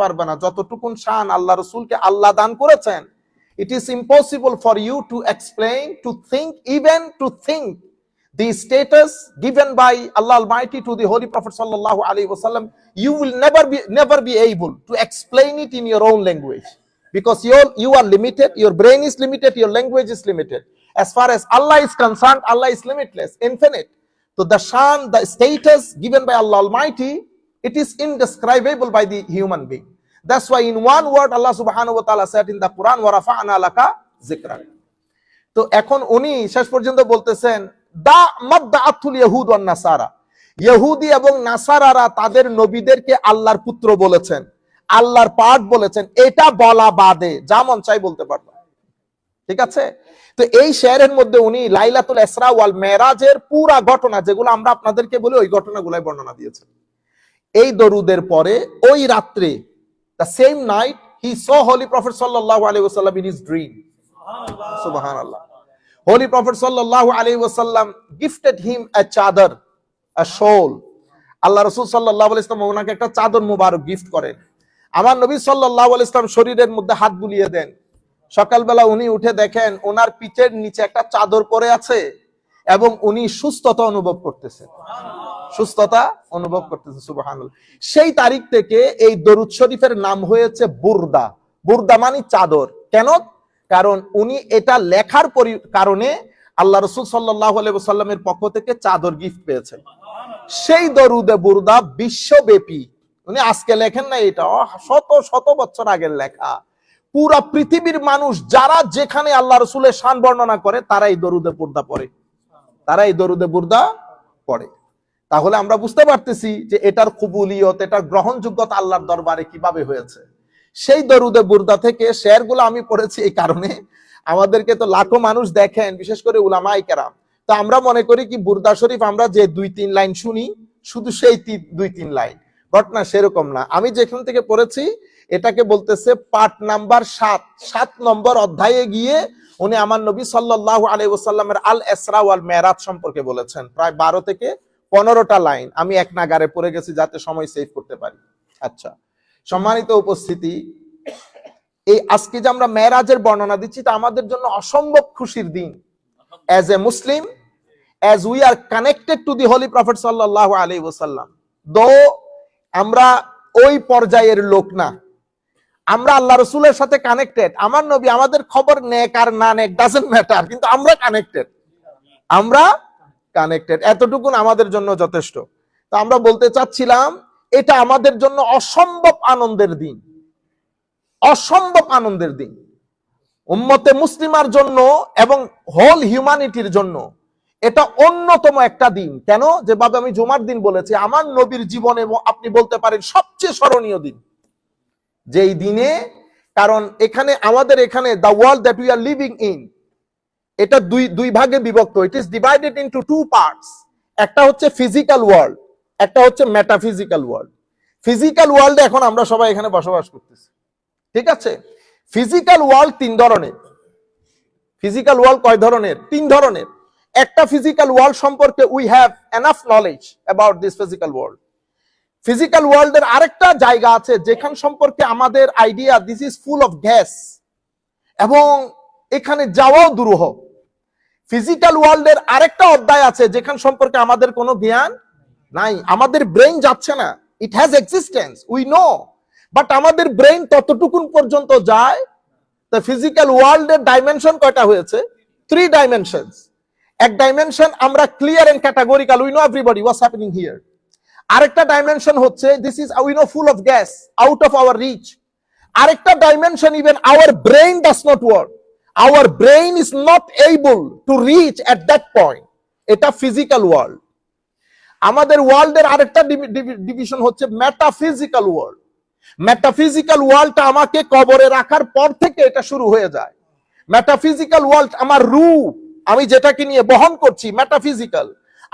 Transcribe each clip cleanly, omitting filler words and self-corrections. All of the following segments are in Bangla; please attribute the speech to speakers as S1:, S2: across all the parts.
S1: পারবে না যতটুকুন শান আল্লাহ রাসূলকে আল্লাহ দান করেছেন। It is impossible for you to explain, to think, even to think the status given by Allah Almighty to the Holy Prophet sallallahu alaihi wasallam. You will never be able to explain it in your own language, because you are limited, your brain is limited, your language is limited. As far as Allah is concerned, Allah is limitless, infinite. So the shan, the status given by Allah Almighty, it is indescribable by the human being. That's why in one word Allah subhanahu wa ta'ala said in the Quran, wa rafa'na laka zikrak. তো এখন উনি শেষ পর্যন্ত বলতেছেন দা মাদ্দাআতুল ইয়াহুদ ওয়ান নাসারা, ইহুদি এবং নাসারারা তাদের নবীদেরকে আল্লাহর পুত্র বলেছেন, আল্লাহর পাঠ বলেছেন, এটা বলা বাদে যা মন চাই বলতে পারবে। ঠিক আছে? তো এই শেয়ারের মধ্যে উনি লাইলাতুল ইসরা ওয়াল মেরাজের পুরা ঘটনা যেগুলো আমরা আপনাদেরকে বলি ওই ঘটনাগুলাই বর্ণনা দিয়েছেন। এই দরুদের পরে ওই রাত্রে, the same night, he saw Holy Prophet sallallahu alaihi wasallam in his dream. Subhanallah. Holy Prophet sallallahu alaihi wasallam gifted him a chadar, a shawl. Allah Rasul sallallahu alaihi wasallam ওনাকে একটা চাদর মুবারক গিফট করেন। আমার নবী সাল্লাল্লাহু আলাইহি ওয়াসাল্লাম শরীরের মধ্যে হাত বুলিয়ে দেন। সকালবেলা উনি উঠে দেখেন ওনার পিঠের নিচে একটা চাদর পরে আছে এবং উনি সুস্থতা অনুভব করতেছেন, সুস্থতা অনুভব করতেছেন। সুবহানাল্লাহ। সেই তারিখ থেকে এই দরুদ শরীফের নাম হয়েছে বুরদা। বুরদা মানে চাদর। কেন? কারণ উনি এটা লেখার কারণে আল্লাহ রাসূল সাল্লাল্লাহু আলাইহি ওয়াসাল্লামের পক্ষ থেকে চাদর গিফট পেয়েছেন। সেই দরুদে বুরদা বিশ্বব্যাপী, উনি আজকে লেখেন না, এটা শত শত বছর আগের লেখা। পুরা পৃথিবীর মানুষ যারা যেখানে আল্লাহ রাসূলের শান বর্ণনা করে তারা এই দরুদে বুরদা পড়ে, তারা এই দরুদে বুরদা পড়ে। তাহলে আমরা বুঝতে পারতেছি যে এটার কবুলিয়ত, এটার গ্রহণযোগ্যতা আল্লাহর দরবারে কিভাবে হয়েছে। সেই দরুদে বুরদা থেকে শেয়ারগুলো আমি পড়েছি এই কারণে, আমাদেরকে তো লাখো মানুষ দেখেন, বিশেষ করে উলামায়ে কেরাম। তো আমরা মনে করি কি বুরদা শরীফ আমরা যে 2-3 লাইন শুনি শুধু সেই 2-3 লাইন, ঘটনা সেরকম না। আমি যেখান থেকে পড়েছি এটাকে বলতেছে পার্ট নাম্বার 7 নম্বর অধ্যায়ে গিয়ে উনি আমার নবী সাল্লাল্লাহু আলাইহি ওয়াসাল্লামের আল ইসরা ওয়াল মেরাজ সম্পর্কে বলেছেন। প্রায় 12 থেকে 15টা লাইন আমি এক নাগারে পড়ে গেছি যাতে সময় সেভ করতে পারি। আচ্ছা, সম্মানিত উপস্থিতি, এই আজকে যে আমরা মেরাজের বর্ণনা দিচ্ছি তা আমাদের জন্য অসম্ভব খুশির দিন। As a Muslim, as we are connected to the Holy Prophet sallallahu alaihi wasallam, though আমরা ওই পর্যায়ের লোক না, আমরা আল্লাহ রাসূলের সাথে কানেক্টেড। আমার নবী আমাদের খবর নেক আর না নেক ডাজন্ট ম্যাটার, কিন্তু আমরা কানেক্টেড, আমরা কানেক্টেড, এতটুকুন আমাদের জন্য যথেষ্ট। তো আমরা বলতে চাচ্ছিলাম এটা আমাদের জন্য অসম্ভব আনন্দের দিন, অসম্ভব আনন্দের দিন উম্মতে মুসলিমার জন্য এবং হোল হিউম্যানিটির জন্য। এটা অন্যতম একটা দিন। কেন? যেভাবে আমি জুমার দিন বলেছি, আমার নবীর জীবনে আপনি বলতে পারেন সবচেয়ে স্মরণীয় দিন যেই দিনে, কারণ এখানে আমাদের এখানে the world that we are living in, এটা দুই ভাগে বিভক্ত। It is divided into 2 parts. একটা হচ্ছে ফিজিক্যাল ওয়ার্ল্ড, একটা হচ্ছে মেটাফিজিক্যাল ওয়ার্ল্ড। ফিজিক্যাল ওয়ার্ল্ডে এখন আমরা সবাই এখানে বসবাস করতেছি, ঠিক আছে? ফিজিক্যাল ওয়ার্ল্ড 3 ধরনের। ফিজিক্যাল ওয়ার্ল্ড কয় ধরনের? 3 ধরনের। একটা ফিজিক্যাল ওয়ার্ল্ড সম্পর্কে we have enough knowledge about this physical world. Physical ওয়ার্ল্ডের আরেকটা জায়গা আছে যেখান সম্পর্কে আমাদের idea this is full of gas এবং এখানে যাওয়াও দুরূহ। ফিজিক্যাল ওয়ার্ল্ডের আরেকটা অধ্যায় আছে যেখান সম্পর্কে আমাদের কোনো জ্ঞান নাই, আমাদের ব্রেইন যাচ্ছে না। It has existence, we know, but আমাদের ব্রেইন ততটুকুন পর্যন্ত যায়। দ্য ফিজিক্যাল ওয়ার্ল্ডের ডাইমেনশন কয়টা হয়েছে? 3 ডাইমেনশনস। এক ডাইমেনশন আমরা clear and categorical, we know everybody what's happening here. আরেকটা ডাইমেনশন হচ্ছে this is we know full of gas, out of our reach. আরেকটা dimension even our brain does not work, our brain is not able to reach at that point. এটা ফিজিক্যাল ওয়ার্ল্ড। আমাদের ওয়ার্ল্ডের আরেকটা ডিভিশন হচ্ছে মেটাফিজিক্যাল ওয়ার্ল্ড। মেটাফিজিক্যাল ওয়ার্ল্ডটা আমাকে কবরে রাখার পর থেকে এটা শুরু হয়ে যায়। মেটাফিজিক্যাল ওয়ার্ল্ড আমার রূপ, আমি যেটাকে নিয়ে বহন করছি মেটাফিজিক্যাল।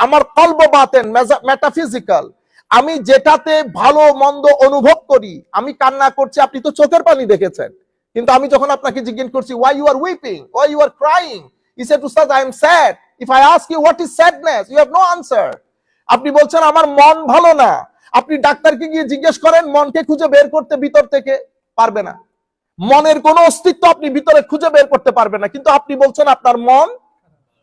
S1: আমার কলব বাতেন মেটাফিজিক্যাল। আমি যেটাতে ভালো মন্দ অনুভব করি, আমি কান্না করছি, আপনি তো চোখের পানি দেখেছেন, কিন্তু আমি যখন আপনাকে জিজ্ঞেস করছি why you are weeping, why you are crying, he said Ustaz I am sad. If I ask you what is sadness, you have no answer. আপনি বলছেন আমার মন ভালো না, আপনি ডাক্তারকে গিয়ে জিজ্ঞেস করেন মনকে খুঁজে বের করতে, ভিতর থেকে পারবে না। মনের কোনো অস্তিত্ব আপনি ভিতরে খুঁজে বের করতে পারবেন না, কিন্তু আপনি বলছেন আপনার মন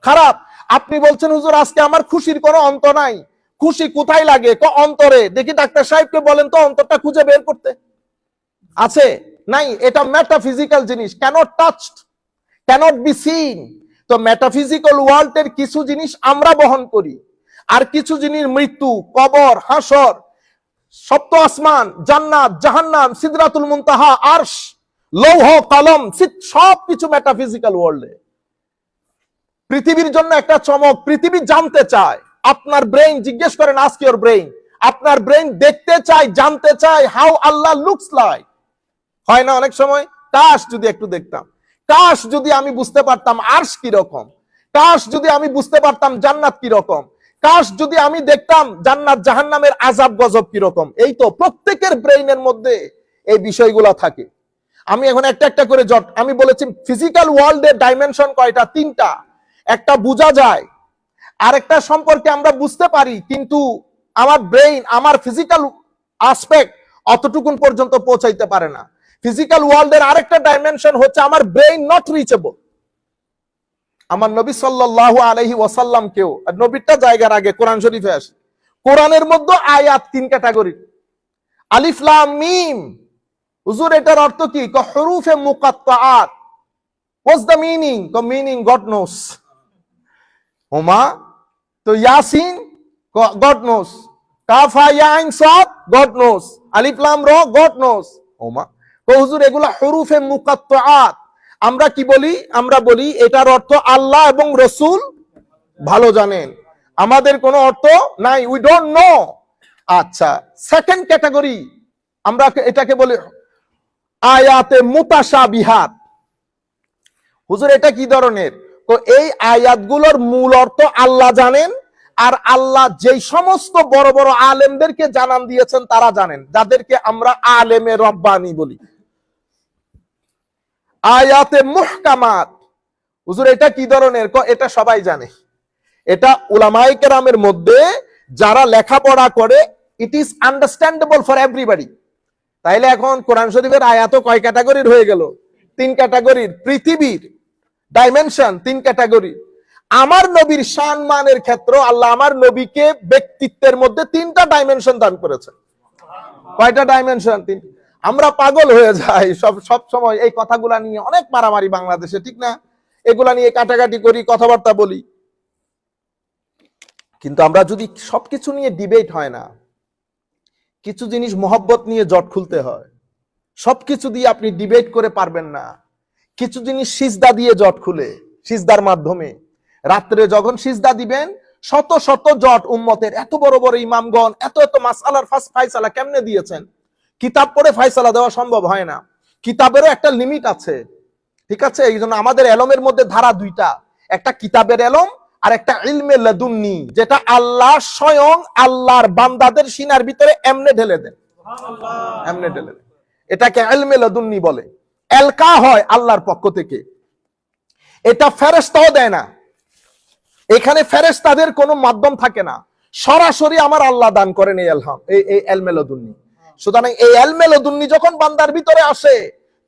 S1: খারাপ। আপনি বলছেন হুজুর আজকে আমার খুশির কোনো অন্ত নাই। খুশি কোথায় লাগে? অন্তরে। দেখি ডাক্তার সাহেবকে বলেন তো অন্তরটা খুঁজে বের করতে আছে নাই? এটা মেটাফিজিক্যাল জিনিস, cannot touched, cannot be seen. তো মেটাফিজিক্যাল ওয়ার্ল্ডের কিছু জিনিস আমরা বহন করি, আর কিছু জিনিস মৃত্যু, কবর, হাসর, সপ্ত আসমান, জান্নাত, জাহান্নাম, সিদরাতুল মুনতাহা, আরশ, লৌহ কলম, সবকিছু মেটাফিজিক্যাল ওয়ার্ল্ডে। পৃথিবীর জন্য একটা চমক, পৃথিবী জানতে চায়। আপনার ব্রেইন জিজ্ঞেস করেন, আস্ক ইওর ব্রেইন। আপনার ব্রেইন দেখতে চায়, জানতে চায় হাউ আল্লাহ লুকস লাইক। হয় না অনেক সময়? কাশ যদি একটু দেখতাম, কাশ যদি আমি বুঝতে পারতাম আরশ কি রকম, কাশ যদি আমি বুঝতে পারতাম জান্নাত কি রকম, কাশ যদি আমি দেখতাম জান্নাত জাহান্নামের আযাব গজব কি রকম। এই তো প্রত্যেকের ব্রেইনের মধ্যে এই বিষয়গুলো থাকে। আমি এখন একটা একটা করে আমি বলেছি ফিজিক্যাল ওয়ার্ল্ডের ডাইমেনশন কয়টা? 3টা। একটা বোঝা যায়, আরেকটা সম্পর্কে আমরা বুঝতে পারি, কিন্তু আমার ব্রেইন, আমার ফিজিক্যাল আসপেক্ট অতটুকুন পর্যন্ত পৌঁছাইতে পারে না। ফিজিক্যাল ওয়ার্ল্ডের আরেকটা ডাইমেনশন হচ্ছে আমার ব্রেইন নট রিচেবল। আমার নবী সাল্লাল্লাহু আলাইহি ওয়াসাল্লাম কেউ, আর নবীটা জায়গার আগে কোরআন শরীফে আসে। কোরআনের মধ্যে আয়াত 3 ক্যাটাগরি। আলিফ লাম মিম, হুজুর এটার অর্থ কি? হুরুফে মুকাত্তাআত। What's the meaning? Meaning God knows. ওমা, তো ইয়াসিন গড নোস, কাফ হা ইয়া আইন সাদ গড নোস, আলিফ লাম র গড নোস। ওমা, তো হুজুর এগুলা হুরুফে মুকাত্তাআত। আমরা কি বলি? আমরা বলি এটার অর্থ আল্লাহ এবং রাসূল ভালো জানেন, আমাদের কোনো অর্থ নাই, উই ডোন্ট নো। আচ্ছা, সেকেন্ড ক্যাটাগরি আমরা এটাকে বলি আয়াতে মুতাশাবিহাত। হুজুর এটা কি ধরনের? তো এই আয়াতগুলোর মূল অর্থ আল্লাহ জানেন, আর আল্লাহ যেই সমস্ত বড় বড় আলেমদেরকে জানান দিয়েছেন তারা জানেন, যাদেরকে আমরা আলেমে রব্বানি বলি। আয়াতে মুহকামাত, হুজুর এটা কি ধরনের? এটা সবাই জানে, এটা উলামায়ে কেরামের মধ্যে যারা লেখাপড়া করে, it is understandable for everybody. তাইলে এখন কোরআন শরীফের আয়াত কয় ক্যাটাগরির হয়ে গেল? 3 ক্যাটাগরির। পৃথিবীর ডাইমেনশন 3 ক্যাটাগরি। আমার নবীর সম্মানের ক্ষেত্রে আল্লাহ আমার নবীকে ব্যক্তিত্বের মধ্যে 3টা ডাইমেনশন দান করেছেন। কয়টা ডাইমেনশন? 3। আমরা পাগল হয়ে যাই সব সময় এই কথাগুলা নিয়ে, অনেক মারামারি বাংলাদেশে, ঠিক না? এগুলা নিয়ে কাটাকাটি করি, কথাবার্তা বলি, কিন্তু আমরা যদি সবকিছু নিয়ে ডিবেট হয় না, কিছু জিনিস মহব্বত নিয়ে জট খুলতে হয়। সবকিছু দিয়ে আপনি ডিবেট করে পারবেন না। কিছু জিনিস সিজদা দিয়ে জট খুলে, সিজদার মাধ্যমে। রাত্রে যখন সিজদা দিবেন, শত শত জট উম্মতের, এত বড় বড় ইমামগণ এত এত মাসআলার ফায়সালা কেমনে দিয়েছেন? কিতাব পড়ে ফায়সালা দেওয়া সম্ভব হয় না, কিতাবেরও একটা লিমিট আছে, ঠিক আছে? এই জন্য আমাদের এলমের মধ্যে ধারা 2টা, একটা কিতাবের এলম আর একটা ইলমে লাদুন্নি, যেটা আল্লাহ স্বয়ং আল্লাহর বান্দাদের সিনার ভিতরে এমনে ঢেলে দেন, এমনে ঢেলে দেন। এটাকে ইলমে লাদুন্নি বলে। এলকা হয় আল্লাহর পক্ষ থেকে, এটা ফেরেশতাও দেয় না। এখানে ফেরেশতাদের কোনো মাধ্যম থাকে না, সরাসরি আমার আল্লাহ দান করেন এই ইলমে লাদুন্নি। সুতরাং এই ইলমে লাদুন্নি যখন বান্দার ভিতরে আসে,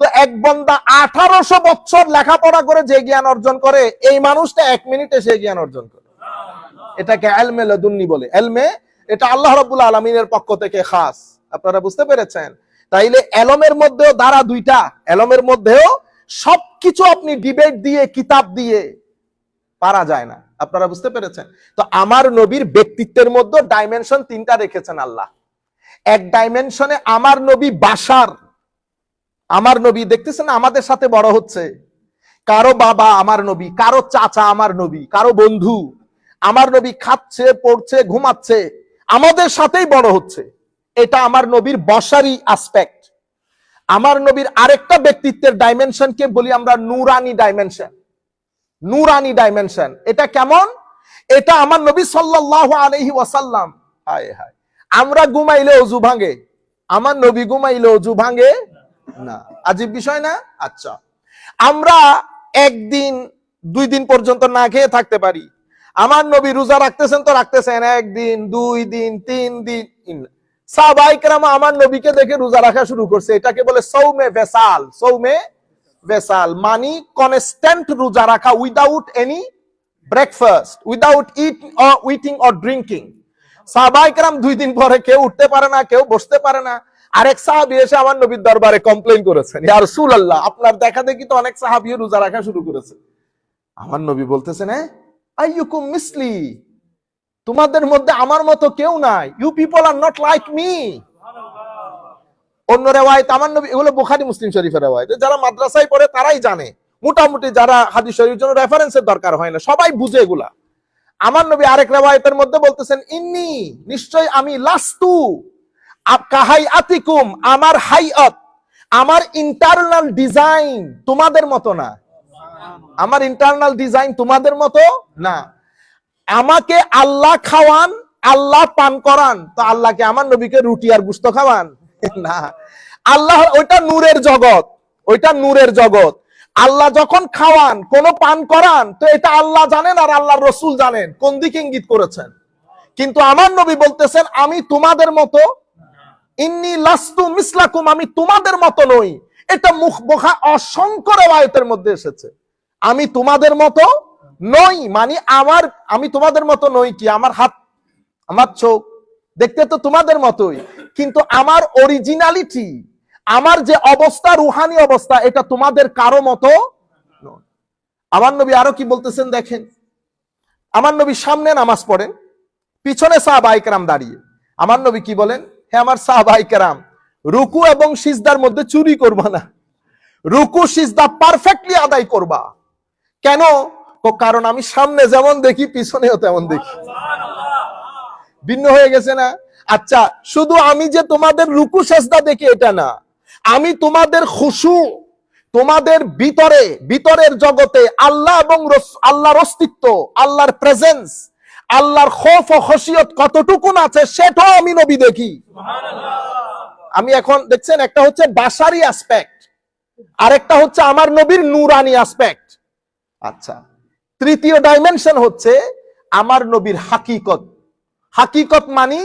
S1: তো এক বান্দা 1800 বছর লেখাপড়া করে যে জ্ঞান অর্জন করে, এই মানুষটা 1 মিনিটে সে জ্ঞান অর্জন করে। এটাকে ইলমে লাদুন্নি বলে। ইলমে, এটা আল্লাহ রাব্বুল আলামিনের পক্ষ থেকে খাস। আপনারা বুঝতে পেরেছেন? তাইলে এলমের মধ্যেও ধারা 2টা, এলমের মধ্যেও সবকিছু আপনি ডিবেট দিয়ে, কিতাব দিয়ে পারা যায় না। আপনারা বুঝতে পেরেছেন? তো আমার নবীর ব্যক্তিত্বের মধ্যে ডাইমেনশন 3টা রেখেছেন আল্লাহ। এক ডাইমেনশনে আমার নবী বাশার, আমার নবী দেখতেছেন আমাদের সাথে বড় হচ্ছে। কারো বাবা আমার নবী, কারো চাচা আমার নবী, কারো বন্ধু আমার নবী, খাচ্ছে, পড়ছে, ঘুমাচ্ছে, আমাদের সাথেই বড় হচ্ছে। এটা আমার নবীর বশারি আসপেক্ট। আমার নবীর আরেকটা ব্যক্তিত্বের ডাইমেনশনকে বলি আমরা নূরানি ডাইমেনশন। নূরানি ডাইমেনশন এটা কেমন? এটা আমার নবী সাল্লাল্লাহু আলাইহি ওয়াসাল্লাম, হায় হায়, আমরা ঘুমাইলে ওযু ভাঙে, আমার নবী ঘুমাইলে ওযু ভাঙে না। আজীব বিষয় না? আচ্ছা, আমরা 1 দিন 2 দিন পর্যন্ত না খেয়ে থাকতে পারি, আমার নবী রোজা রাখতেছেন তো রাখতেছেন 1 দিন 2 দিন 3 দিন, সাহাবায়ে কেরাম আমার নবীকে দেখে রোজা রাখা শুরু করছে। এটাকে বলে সৌমে ভেসাল। সৌমে ভেসাল মানে কনস্ট্যান্ট রোজা রাখা, without any breakfast, without eating or drinking. সাহাবায়ে কেরাম 2 দিন পরে কেউ উঠতে পারে না, কেউ বসতে পারে না। আরেক সাহাবী এসে আমার নবীর দরবারে কমপ্লেইন করেছেন, ইয়া রাসূলুল্লাহ, আপনার দেখা দেখি তো অনেক সাহাবী রোজা রাখা শুরু করেছে। আমার নবী বলতেছেন, হ্যাঁ, আইয়ুকুম মিসলি, তোমাদের মধ্যে আমার মতো কেউ নাই। You people are not like me. অন্য রিওয়ায়াত আমার নবী, এগুলো বুখারী মুসলিম শরীফের রিওয়ায়াত, যারা মাদ্রাসায় পড়ে তারাই জানে, মোটামুটি যারা হাদিস শরীফের জন্য রেফারেন্সের দরকার হয় না, সবাই বুঝে এগুলা। আমার নবী আরেক রিওয়ায়াতের মধ্যে বলতেছেন, ইন্নী, নিশ্চয় আমি, লাস্তু কাহাইয়াতিকুম, আমার হাইয়াত, আমার ইন্টারনাল ডিজাইন তোমাদের মতো না। আমার ইন্টারনাল ডিজাইন তোমাদের মতো না। আমাকে আল্লাহ খাওয়ান, আল্লাহ পান করান, তো আল্লাহকে আমার নবীকে রুটি আর গোশত খাওয়ান না। আল্লাহ ওইটা নূরের জগৎ, ওইটা নূরের জগৎ। আল্লাহ যখন খাওয়ান, কোন পান করান, তো এটা আল্লাহ জানেন আর আল্লাহর রাসূল জানেন কোন দিকে ইঙ্গিত করেছেন। কিন্তু আমার নবী বলতেছেন, আমি তোমাদের মতো, ইন্নী লাস্তু মিসলাকুম, আমি তোমাদের মতো নই। এটা অসংখ্য রিওয়ায়াতের মধ্যে এসেছে, আমি তোমাদের মতো নই মানে আমি তোমাদের মতো নই কি, আমার হাত, আমার চোখ দেখতে তো তোমাদের মতোই, কিন্তু আমার অরিজিনালিটি, আমার যে অবস্থা, রুহানি অবস্থা, এটা তোমাদের কারো মতো নয়। আমার নবী আরো কি বলতেছেন দেখেন। আমার নবী সামনে নামাজ পড়েন, পিছনে সাহাবায়ে কেরাম দাঁড়িয়ে। আমার নবী কি বলেন, হে আমার সাহাবায়ে কেরাম, রুকু এবং সিজদার মধ্যে চুরি করবা না, রুকু সিজদা পারফেক্টলি আদায় করবা। কেন? কারণ আমি সামনে যেমন দেখি, পিছনেও তেমন দেখি। ভিন্ন হয়ে গেছে না? আচ্ছা, শুধু আমি যে তোমাদের রুকু সিজদা দেখি এটা না, আমি তোমাদের খুশু, তোমাদের ভিতরের জগতে আল্লাহ এবং আল্লাহর অস্তিত্ব, আল্লাহর প্রেজেন্স, আল্লাহর খৌফ ও খশিয়ত কতটুকুন আছে সেটাও আমি নবী দেখি। আমি এখন দেখছেন, একটা হচ্ছে বাশারি অ্যাসপেক্ট, আরেকটা হচ্ছে আমার নবীর নূরানি অ্যাসপেক্ট। আচ্ছা, তৃতীয় ডাইমেনশন হচ্ছে আমার নবীর হাকিকত। হাকিকত মানে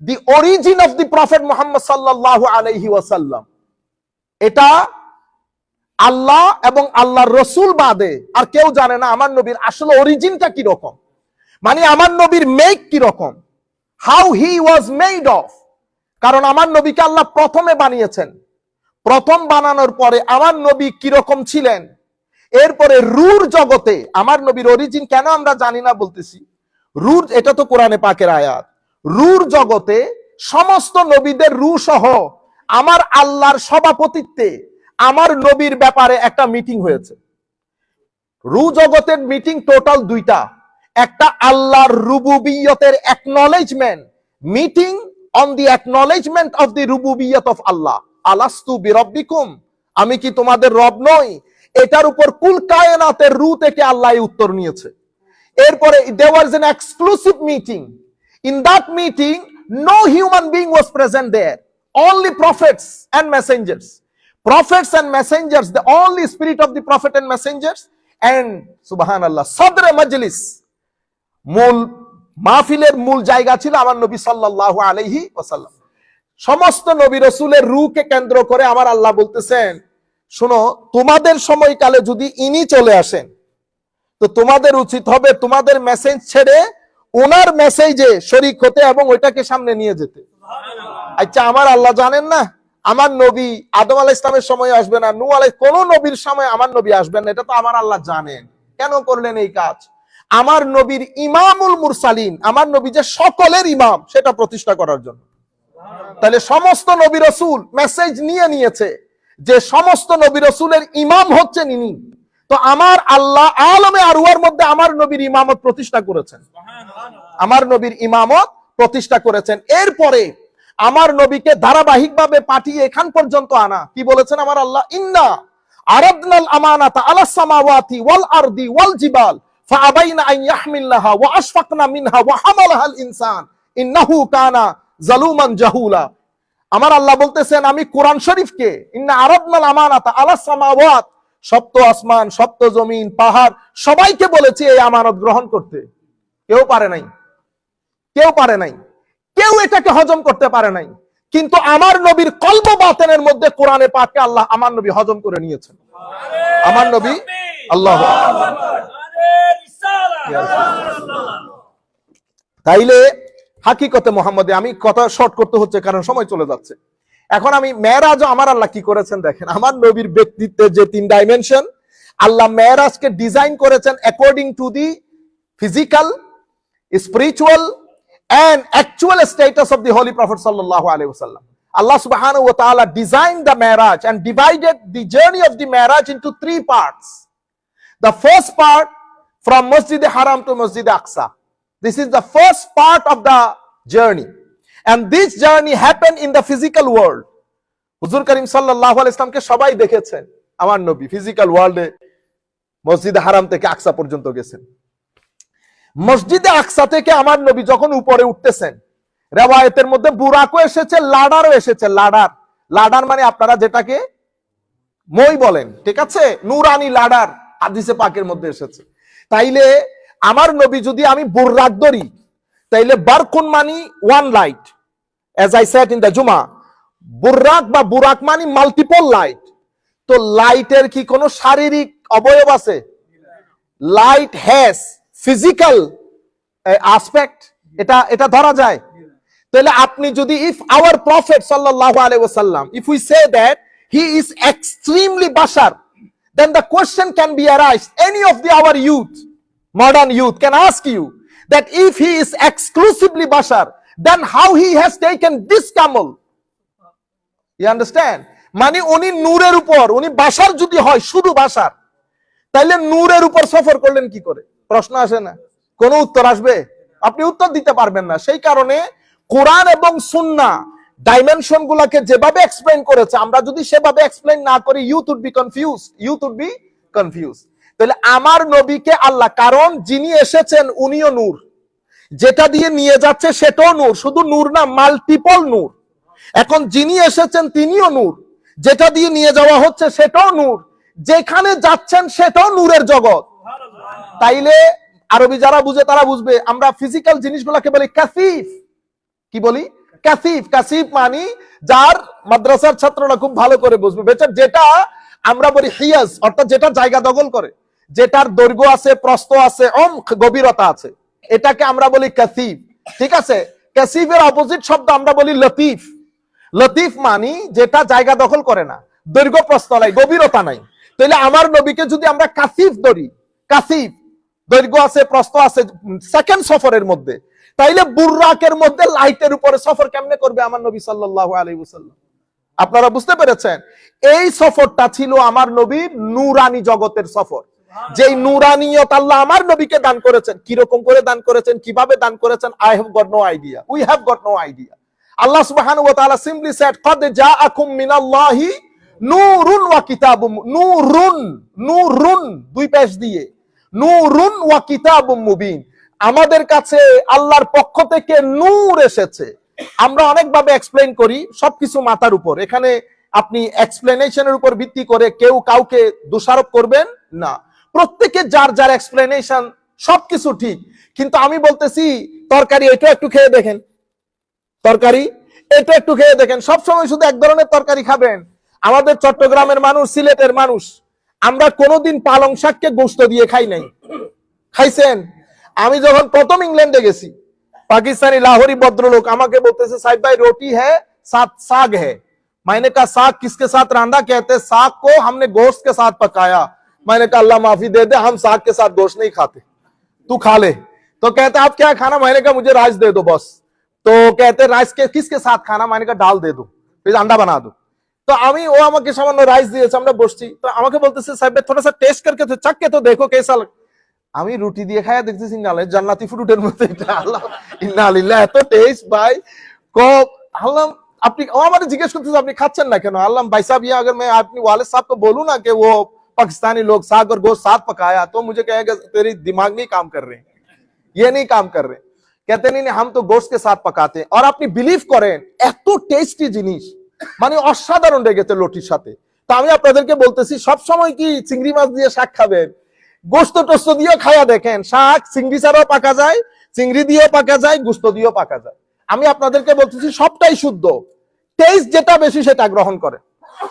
S1: দি origin of the prophet Muhammad সাল্লাল্লাহু আলাইহি ওয়াসাল্লাম। এটা আল্লাহ এবং আল্লাহর রাসূল বাদে আর কেউ জানে না আমার নবীর আসলে অরিজিনটা কি রকম, মানে আমার নবীর মেক কি রকম, how he was made of. কারণ আমার নবীকে আল্লাহ প্রথমে বানিয়েছেন, প্রথম বানানোর পরে আমার নবী কিরকম ছিলেন, এরপরে রূর জগতে আমার নবীর অরিজিন কেন আমরা জানি না বলতেছি। রূর, এটা তো কোরআনে পাকের আয়াত, রূর জগতে সমস্ত নবীদের রূহ সহ আমার আল্লাহর সভাপতিত্বে আমার নবীর ব্যাপারে একটা মিটিং হয়েছে। রূহ জগতের মিটিং টোটাল 2টা। একটা আল্লাহর রুবুবিয়তের acknowledgement, meeting on the acknowledgement of the রুবুবিয়ত অফ আল্লাহ। আলাস্তু বিরব্বিকুম, আমি কি তোমাদের রব নই? এটার উপর কুল কায়নাতের রূহ থেকে আল্লাহ উত্তর নিয়েছে। এরপরে there was an exclusive meeting. In that meeting no human being was present there, only prophets and messengers. Prophets and messengers, the only spirit of the prophet and messengers, and subhanallah sadre majlis, মূল মাহফিলের মূল জায়গা ছিল আমার নবী সাল্লাল্লাহু আলাইহি ওয়াসাল্লাম। সমস্ত নবী রাসূলের রূহকে কেন্দ্র করে আমার আল্লাহ বলতেছেন, শোনো, তোমাদের সময়কালে যদি ইনি চলে আসেন, তো তোমাদের উচিত হবে তোমাদের মেসেজ ছেড়ে ওনার মেসেজে শরীক হতে এবং ওইটাকে সামনে নিয়ে যেতে। আচ্ছা, আমার আল্লাহ জানেন না আমার নবী আদম আলাইহিস সালামের সময় আসবে না, নূহ আলাইহিস, কোন নবীর সময় আমার নবী আসবেন না, এটা তো আমার আল্লাহ জানেন। কেন করলেন এই কাজ? আমার নবীর ইমামুল মুরসালিন, আমার নবী যে সকলের ইমাম, সেটা প্রতিষ্ঠা করার জন্য। তাহলে সমস্ত নবী রাসূল মেসেজ নিয়েছে যে সমস্ত নবী রাসূলের ইমাম হচ্ছেন ইনি। তো আমার আল্লাহ আলমে আরওয়ার মধ্যে আমার নবীর ইমামত প্রতিষ্ঠা করেছেন, আমার নবীর ইমামত প্রতিষ্ঠা করেছেন। এরপরে আমার নবীকে ধারাবাহিকভাবে পাঠিয়ে এখান পর্যন্ত আনা। কি বলেছেন আমার আল্লাহ? ইন্না আরাদনাল আমানাতা আলাস সামাওয়াতি ওয়াল আরদি ওয়াল জিবাল ফাআবাইনা আন ইয়াহমিলনাহা ওয়া আশফাকনা মিনহা ওয়া হামালাহাল ইনসান ইন্নাহু কানা জালুমান জাহুলা। আমার আল্লাহ বলতেছেন, আমি কোরআন শরীফকে ইন্না আরাদনাল আমানাতা আলাস সামাওয়াত, সপ্ত আসমান, সপ্ত জমিন, পাহাড়, সবাইকে বলেছি এই আমানত গ্রহণ করতে। কেউ পারে নাই, কেউ পারে নাই, কেউ এটাকে হজম করতে পারে নাই। কিন্তু আমার নবীর কলব বাতেনের মধ্যে কোরআনে পাককে আল্লাহ আমার নবী হজম করে নিয়েছেন। আমার নবী আল্লাহু আকবার। তাইলে হাকিকতে মুহাম্মদে, আমি কথা শর্ট করতে হচ্ছে কারণ সময় চলে যাচ্ছে। এখন আমি মেরাজ আমার আল্লাহ কি করেছেন দেখেন। আমার নবীর ব্যক্তিত্বের যে 3 ডাইমেনশন, আল্লাহ মেরাজকে ডিজাইন করেছেন according to the physical, spiritual and actual status of the Holy Prophet sallallahu alaihi wasallam. Allah subhanahu wa ta'ala designed the Mi'raj and divided the journey of the Mi'raj into 3 parts. The first part from Masjid Haram to Masjid Aqsa. This is the first part of the journey. And this journey happened in the physical world. Huzur Karim sallallahu alaihi wasallam ke shobai dekhechen amar nabi physical world e Masjid Haram থেকে আকসা পর্যন্ত গেছেন। মসজিদে আকসা থেকে আমার নবী যখন উপরে উঠতেছেন, রিওয়ায়াতের মধ্যে বুরাকও এসেছে, লাডারও এসেছে। লাডার, লাডার মানে আপনারা যেটাকে মই বলেন, ঠিক আছে, নূরানি লাডার হাদিসে পাকের মধ্যে এসেছে। তাইলে আমার নবী যদি আমি বুরাক ধরি, তাইলে বারকুন মানি one light, as I said in the জুমা, বুরাক বা বুরাক মানি মাল্টিপল লাইট। তো লাইটের কি কোনো শারীরিক অবয়ব আছে? লাইট হ্যাজ ফিজিক্যাল অ্যাসপেক্ট, এটা ধরা যায়। তাহলে আপনি যদি ইফ আওয়ার প্রফেট সাল্লাল্লাহু আলাইহি ওয়াসাল্লাম, if we say that he is extremely Bashar, then the question can be arised. Any of our youth, modern youth can ask you that if he is exclusively bashar, then how he has taken this camel? You understand? মানে উনি নূরের উপর, উনি বাশার যদি হয় শুধু বাশার, তাইলে নূরের উপর সফর করলেন কি করে? প্রশ্ন আসে না? কোন উত্তর আসবে? আপনি উত্তর দিতে পারবেন না। সেই কারণে কোরআন এবং সুন্নাহ ডাইমেনশন গুলাকে যেভাবে এক্সপ্লেইন করেছে, আমরা যদি সেভাবে এক্সপ্লেইন না করি, ইউথ উড বি কনফিউজ। তাহলে আমার নবীকে আল্লাহ, কারণ যিনি এসেছেন উনিও নূর, যেটা দিয়ে নিয়ে যাচ্ছে সেটাও নূর, শুধু নূর না, মাল্টিপল নূর। এখন যিনি এসেছেন তিনিও নূর, যেটা দিয়ে নিয়ে যাওয়া হচ্ছে সেটাও নূর, যেখানে যাচ্ছেন সেটাও নূরের জগৎ। তাইলে আরবি যারা বুঝে তারা বুঝবে, আমরা ফিজিক্যাল জিনিসগুলোকে বলি কাসিফ। কি বলি? কাসিফ। কাসিফ মানে যার মাদ্রাসার ছাত্ররা খুব ভালো করে বুঝবে, যেটা আমরা বলি হিয়াজ, অর্থাৎ যেটা জায়গা দখল করে, যেটার দৈর্ঘ্য আছে, প্রস্থ আছে, গভীরতা আছে, এটাকে আমরা বলি কাসিফ। ঠিক আছে? কাসিফের অপোজিট শব্দ আমরা বলি লতিফ। লতিফ মানে যেটা জায়গা দখল করে না, দৈর্ঘ্য প্রস্থ নাই, গভীরতা নাই। তাহলে আমার নবীকে যদি আমরা কাসিফ ধরি, কাসিফ দৈর্ঘ্য আছে, প্রস্থ আছে, সেকেন্ড সফরের মধ্যে, তাইলে বুররাকের মধ্যে লাইটের উপরে সফর কেমনে করবে আমার নবী সাল্লাল্লাহু আলাইহি ওয়াসাল্লাম? আপনারা বুঝতে পেরেছেন? এই সফরটা ছিল আমার নবীর নূরানি জগতের সফর, যেই নূরানিয়ত আল্লাহ আমার নবীকে দান করেছেন। কিরকম করে দান করেছেন, কিভাবে দান করেছেন, I have got no idea, we have got no idea. Allah subhanahu wa ta'ala simply said, qad ja'akum minallahi নূরুন ওয়া কিতাবুম, নূরুন দুই পেশ দিয়ে, নূরুন ওয়া কিতাবুম মুবিন, আমাদের কাছে আল্লাহর পক্ষ থেকে নূর এসেছে। আমরা অনেকভাবে এক্সপ্লেইন করি, সবকিছু মাথার উপর। এখানে আপনি এক্সপ্লেনেশনের উপর ভিত্তি করে কেউ কাউকে দোষারোপ করবেন না। প্রত্যেকে যার যার এক্সপ্লেনেশন, সবকিছু ঠিক। কিন্তু আমি বলতেছি তরকারি এটা একটু খেয়ে দেখেন, তরকারি এটা একটু খেয়ে দেখেন। সবসময় শুধু এক ধরনের তরকারি খাবেন? আমাদের চট্টগ্রামের মানুষ, সিলেটের মানুষ, আমরা কোনোদিন পালং শাককে গোশত দিয়ে খাই নাই। খাইছেন? আমি যখন প্রথম ইংল্যান্ডে গেছি, পাকিস্তানি লাহোরি ভদ্রলোক আমাকে বলতেছে, সাহেব ভাই রোটি है साथ साग है। मैंने कहा साग किसके साथ रांधा? कहते साग को हमने गोश्त के साथ पकाया। मैंने कहा अल्लाह माफी दे दे, हम साग के साथ गोश्त नहीं खाते, तू खा ले। तो कहते आप क्या खाना? मैंने कहा मुझे राइस दे दो बस। तो कहते राइस के किसके साथ खाना? मैंने कहा दाल दे दो, फिर अंडा बना दो। तो আমি, ও আমাকে সামান্য রাইস দিয়েছে, আমরা বসছি, তো আমাকে বলতেছে সাহেব থোড়া সা টেস্ট करके तो चख के तो देखो कैसा लग। আমি রুটি দিয়ে খায়া দেখতেছি নালে জান্নাতি ফ্রুটের মতো, এটা আল্লাহ ইন্না লিল্লাহ, এত টেস্ট ভাই। আল্লাহ, আপনি, ও আমাকে জিজ্ঞেস করতেছে আপনি খাচ্ছেন না কেন? আল্লাহ भाई साहब ये अगर मैं अपने वालिद साहब को बोलूं ना कि वो पाकिस्तानी लोग साग और गोश्त साथ पकाया, तो मुझे कहेगा तेरी दिमाग नहीं काम कर रहे, ये नहीं काम कर रहे। कहते नहीं हम तो गोश्त के साथ पकाते हैं। और আপনি বিলিভ করেন এত টেস্টি জিনিস, মানে অসাধারণ লেগেছে লটির সাথে। তা আমি আপনাদেরকে বলতেছি, সব সময় কি চিংড়ি মাছ দিয়ে শাক খাবেন? গোস্ত টোস্ত দিয়েও খায়া দেখেন, শাক চিংড়ি ছাড়াও পাকা যায়, চিংড়ি দিয়েও পাকা যায়, গোস্ত দিয়েও পাকা যায়। আমি আপনাদেরকে বলতেছি সবটাই শুদ্ধ, টেস্ট যেটা বেশি সেটা গ্রহণ করে।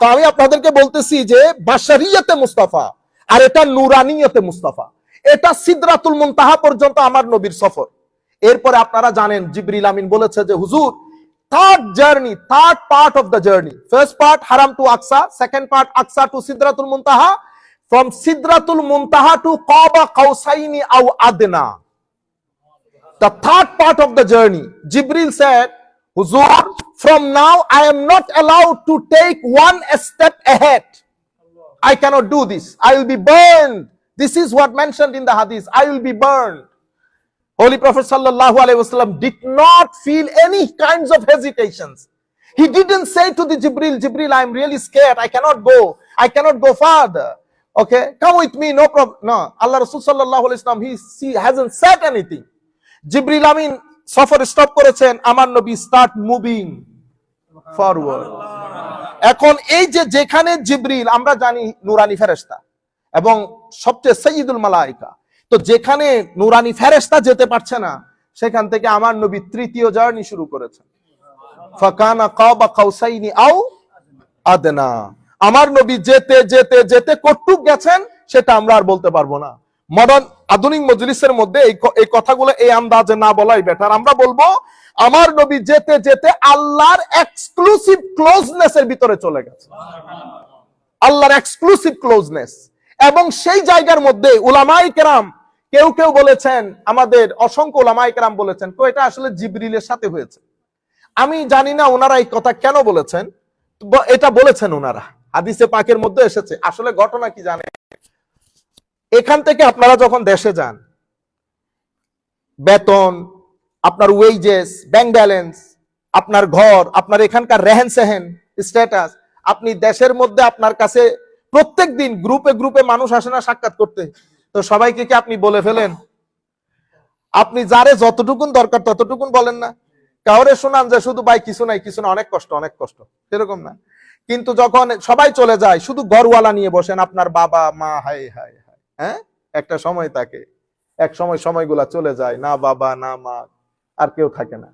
S1: তো আমি আপনাদেরকে বলতেছি যে বাশারিয়তে মুস্তাফা আর এটা নুরানিয়তে মুস্তাফা, এটা সিদরাতুল মুনতাহা পর্যন্ত আমার নবীর সফর। এরপরে আপনারা জানেন জিবরিল আমিন বলেছে যে হুজুর third part of the journey, first part Haram to Aqsa, second part Aqsa to Sidratul Muntaha, from Sidratul Muntaha to Qaba Qausaini aw Adna. The third part of the journey, Jibril said, Huzur, from now I am not allowed to take one step ahead. I cannot do this. I will be burned. This is what mentioned in the hadith. I will be burned. Holy Prophet sallallahu alaihi wasallam did not feel any kinds of hesitations. He didn't say to the Jibril, I am really scared. I cannot go farther. Okay, come with me, no problem. No, Allah Rasul sallallahu alaihi wasallam, he hasn't said anything. Jibril Amin সফর স্টপ করেছেন, আমার নবী স্টার্ট মুভিং ফরওয়ার্ড। এখন এই যে যেখানে জিবরিল, আমরা জানি নুরানি ফেরেশতা এবং সবচেয়ে সাইয়্যিদুল মালায়েকা, তো যেখানে নুরানি ফেরেশতা যেতে পারছে না সেখান থেকে আমার নবী তৃতীয় জার্নি শুরু করেছেন। ফাকানা কাবা কাউসাইনি আও আদনা। আমার নবী যেতে যেতে যেতে কতটুক গেছেন সেটা আমরা আর বলতে পারবো না। মডার্ন আধুনিক মজলিসের মধ্যে এই কথাগুলো এই আন্দাজে না বলাই বেটার। আমরা বলবো আমার নবী যেতে যেতে আল্লাহর এক্সক্লুসিভ ক্লোজনেস এর ভিতরে চলে গেছে, আল্লাহর এক্সক্লুসিভ ক্লোজনেস। এবং সেই জায়গার মধ্যে উলামায়ে কেরাম কেউ বলেছেন, আমাদের অসংখ্য উলামায়ে কেরাম বলেছেন তো এটা আসলে জিবরিলের সাথে হয়েছে। আমি জানি না ওনারা এই কথা কেন বলেছেন, এটা বলেছেন ওনারা, হাদিসে পাকের মধ্যে এসেছে। আসলে ঘটনা কি জানেন, এখান থেকে আপনারা যখন দেশে যান, বেতন, আপনার ওয়েজেস, ব্যাংক ব্যালেন্স, আপনার ঘর, আপনার এখানকার রেহেন সেহেন স্ট্যাটাস, আপনি দেশের মধ্যে আপনার কাছে প্রত্যেক দিন গ্রুপে মানুষ আসে না সাক্ষাৎ করতে, তো সবাইকে কি আপনি বলে ফেলেন? আপনি যারে যতটুকুন দরকার ততটুকুন বলেন না? কাউরে শোনান যে শুধু ভাই কিছু নাই অনেক কষ্ট, সেরকম না। কিন্তু যখন সবাই চলে যায় শুধু ঘরওয়ালা নিয়ে বসেন, আপনার বাবা মা, হাই হাই হাই, হ্যাঁ, একটা সময় থাকে, এক সময়গুলা চলে যায়, না বাবা না মা আর কেউ থাকে না,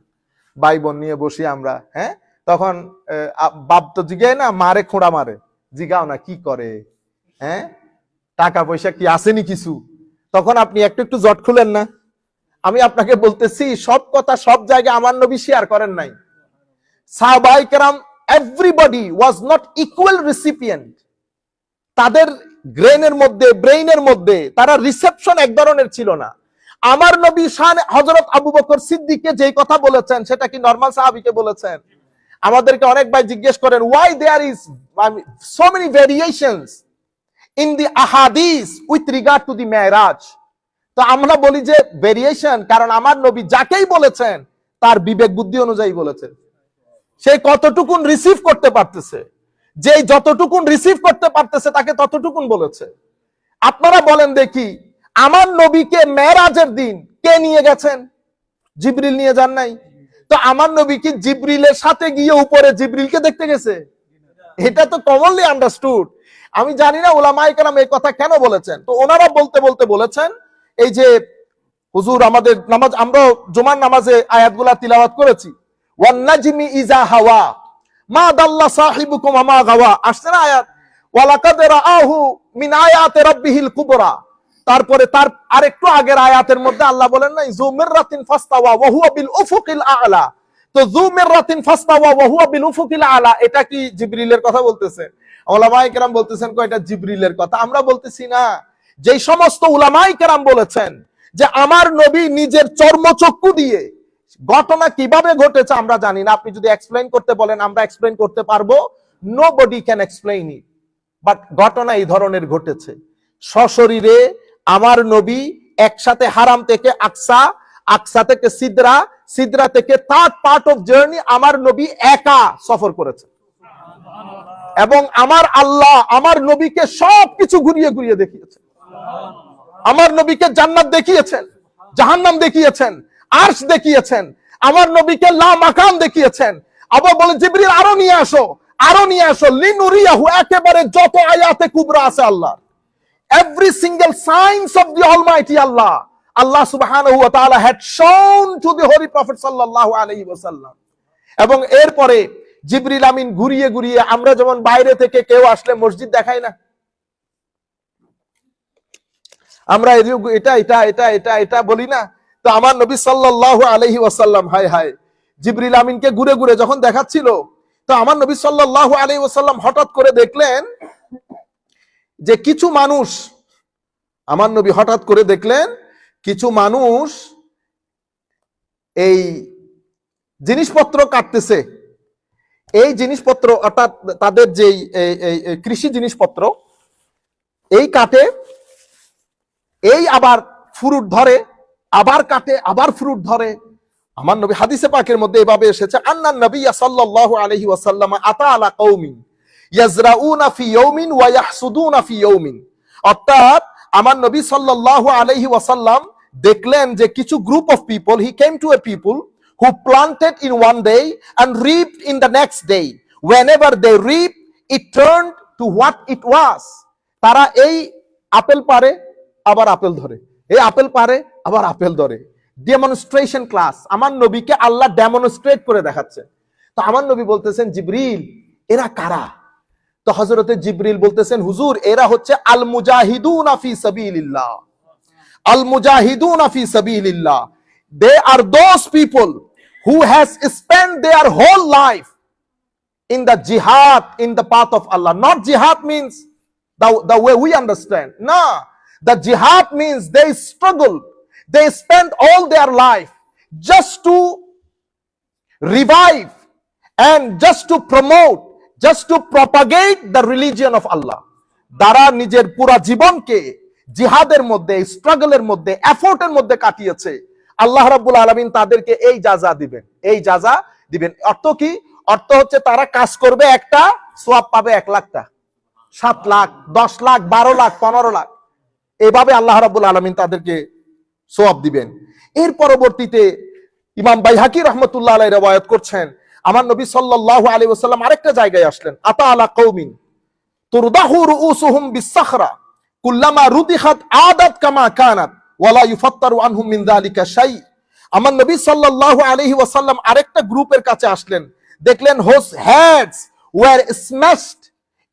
S1: ভাই বোন নিয়ে বসি আমরা, হ্যাঁ, তখন বাপ তো জিগায় না, মারে খোঁড়া মারে, জিগাও না কি করে, হ্যাঁ, টাকা পয়সা কি আসেনি কিছু, তখন আপনি একটু জট খুলেন না? আমি আপনাকে বলতেছি সব কথা সব জায়গায় আমার নবী শেয়ার করেন নাই। সাহাবায়ে কেরাম everybody was not equal recipient, তাদের ব্রেইনের মধ্যে তারা রিসেপশন এক ধরনের ছিল না। আমার নবী শান হযরত আবু বকর সিদ্দিককে যেই কথা বলেছেন সেটা কি নরমাল সাহাবীকে বলেছেন? আমাদেরকে অনেক ভাই জিজ্ঞেস করেন why there is so many variations in the ahadith with regard to the Mi'raj। তো আমরা বলি যে ভেরিয়েশন, কারণ আমার নবী যাকেই বলেছেন তার বিবেক বুদ্ধি অনুযায়ী বলেছেন, সে কতটুকুন রিসিভ করতে পারতেছে, যে যতটুকুন রিসিভ করতে পারতেছে তাকে ততটুকুন বলেছে। আপনারা বলেন দেখি, আমার নবীকে মেরাজের দিন কে নিয়ে গেছেন? জিবরিল নিয়ে যান নাই। তো আমার নবী কি জিবরিলের সাথে গিয়ে উপরে জিবরিলকে দেখতে গেছে? এটা তো কমনলি আন্ডারস্টুড। আমি জানি না উলামায়ে কেরাম এই কথা কেন বলেছেন। তো ওনারা বলতে বলেছেন এই যে হুজুর আমাদের নামাজ, আমরা জুমার নামাজে আয়াতগুলা তিলাওয়াত করেছি, ওয়ান নাজমি ইজা হাওয়া মা দাল্লা সাহিবুকুম মা গাওয়া, আসছে না আয়াত, ওয়ালাকাদ রাআহু মিন আয়াতি রাব্বিহিল কুবরা। তারপরে তার আরেকটু আগের আয়াতের মধ্যে আল্লাহ বলেন না যুমিররাতিন ফাস্তাওয়া ওয়া হুয়া বিল উফুকিল আ'লা। তো যুমিররাতিন ফাস্তাওয়া ওয়া হুয়া বিল উফুকিল আ'লা, এটা কি জিবরিলের কথা বলতেছে? উলামায়ে কেরাম বলতেছেন এটা জিবরিলের কথা। আমরা বলতেছি না, যেই সমস্ত উলামায়ে কেরাম বলেছেন যে আমার নবী নিজের চর্মচক্ষু দিয়ে, ঘটনা কিভাবে ঘটেছে আমরা জানি না, আপনি যদি এক্সপ্লেইন করতে বলেন আমরা এক্সপ্লেইন করতে পারবো, nobody can explain it, but ঘটনা এই ধরনের ঘটেছে। সশরীরে আমার নবী একসাথে হারাম থেকে আকসা, আকসা থেকে সিদরা, সিদরা থেকে থার্ড পার্ট অফ জার্নি আমার নবী একা সফর করেছে। এবং আমার আল্লাহ আমার নবীকে সবকিছু ঘুরিয়ে দেখিয়েছেন। আমার নবীকে জান্নাত দেখিয়েছেন, জাহান্নাম দেখিয়েছেন, আরশ দেখিয়েছেন, আমার নবীকে লা মাকাম দেখিয়েছেন। আবার বলে জিবরিল আরো নিয়ে আসো লিনুরিয়াহু, একেবারে যত আয়াতে কুবরা আছে আল্লাহ, every single signs of the almighty Allah subhanahu wa ta'ala had shown to the holy prophet sallallahu alaihi wasallam। এবং এরপরে জিবরিল আমিন ঘুরিয়ে ঘুরিয়ে, আমরা যেমন বাইরে থেকে কেউ আসলে মসজিদ দেখাই না, আমরা এটা এটা এটা এটা এটা বলি না? তো আমার নবী সাল্লাল্লাহু আলাইহি ওয়াসাল্লাম হায় হায় জিবরিল আমিনকে ঘুরে ঘুরে যখন দেখাচ্ছিল, তো আমার নবী সাল্লাল্লাহু আলাইহি ওয়াসাল্লাম হঠাৎ করে দেখলেন যে কিছু মানুষ, আমার নবী হঠাৎ করে দেখলেন কিছু মানুষ এই জিনিসপত্র কাটতেছে। এই জিনিসপত্র অর্থাৎ তাদের যেই কৃষি জিনিসপত্র, এই কাটে, এই আবার ফ্রুট ধরে, আবার কাটে, আবার ফ্রুট ধরে। আমার নবী হাদিসে পাকের মধ্যে এভাবে এসেছে, আন্নান নবী সাল্লাল্লাহু আলাইহি ওয়াসাল্লাম আতা আলা কওমিন ইয়াজরাউনা ফি ইয়াউমিন ওয়া ইয়াহসুদুনা ফি ইয়াউমিন। অর্থাৎ আমার নবী সাল্লাল্লাহু আলাইহি ওয়াসাল্লাম দেখলেন যে কিছু group of people, he came to A people who planted in one day and reaped in the next day. Whenever they reap, it turned to what it was. তারা এই আপেল পারে আবার আপেল ধরে, এই আপেল পারে আবার আপেল ধরে। ডেমনস্ট্রেশন ক্লাস, আমার নবীকে আল্লাহ ডেমনস্ট্রেট করে দেখাচ্ছে। তো আমার নবী বলতেছেন, জিবরিল এরা কারা? তো হযরতে জিবরিল বলতেছেন, হুজুর এরা হচ্ছে আল মুজাহিদুনা ফি সাবিলিল্লাহ। আল মুজাহিদুনা ফি সাবিলিল্লাহ, they are those people who has spent their whole life in the jihad, in the path of Allah. Not jihad means the way we understand. No, the jihad means they struggle, they spend all their life just to revive and just to promote, just to propagate the religion of Allah. তারা নিজের পুরা জীবনকে জিহাদের মধ্যে, স্ট্রাগলের মধ্যে, এফোর্টের মধ্যে কাটিয়েছে। আল্লাহ রাব্বুল আলামিন তাদেরকে এই যাজা দিবেন, এই যাজা দিবেন। অর্থ কি? অর্থ হচ্ছে তারা কাজ করবে একটা, সওয়াব পাবে 1 লাখটা, 7 লাখ, 10 লাখ, 12 লাখ, 15 লাখ, এভাবে আল্লাহ রাব্বুল আলামিন তাদেরকে সওয়াব দিবেন। এর পরবর্তীতে ইমাম বাইহাকি রাহমাতুল্লাহ আলাইহি রওয়ায়াত করছেন, আমার নবী সাল্লাল্লাহু আলাইহি ওয়াসাল্লাম আরেকটা জায়গায় আসলেন, আতা আলা কওমিন তুরদাহু রুউসুহুম বিসসাখরা কুল্লামা রুদিখাত আদাত কামা কানাত ওয়ালা ইউফাত্তারু আনহুম মিন যালিকা শাই। আমার নবী সাল্লাল্লাহু আলাইহি ওয়াসাল্লাম আরেকটা গ্রুপের কাছে আসলেন, দেখলেন whose heads were smashed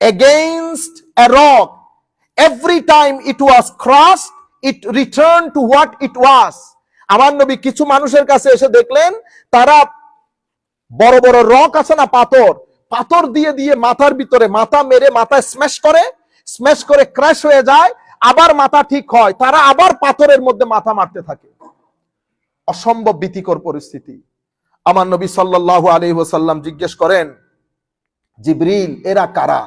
S1: against a rock, every time it was crossed it return to what it was. আমার নবী কিছু মানুষের কাছে এসে দেখলেন তারা বড় বড় রক আছে না, পাথর, পাথর দিয়ে দিয়ে মাথার ভিতরে মাথা মেরে মাথা স্ম্যাশ করে ক্র্যাশ হয়ে যায়, আবার মাথা ঠিক হয়, তারা আবার পাথরের মধ্যে মাথা মারতে থাকে। অসম্ভব ভীতিকর পরিস্থিতি। আমার নবী সাল্লাল্লাহু আলাইহি ওয়াসাল্লাম জিজ্ঞেস করেন, জিবরিল এরা কারা?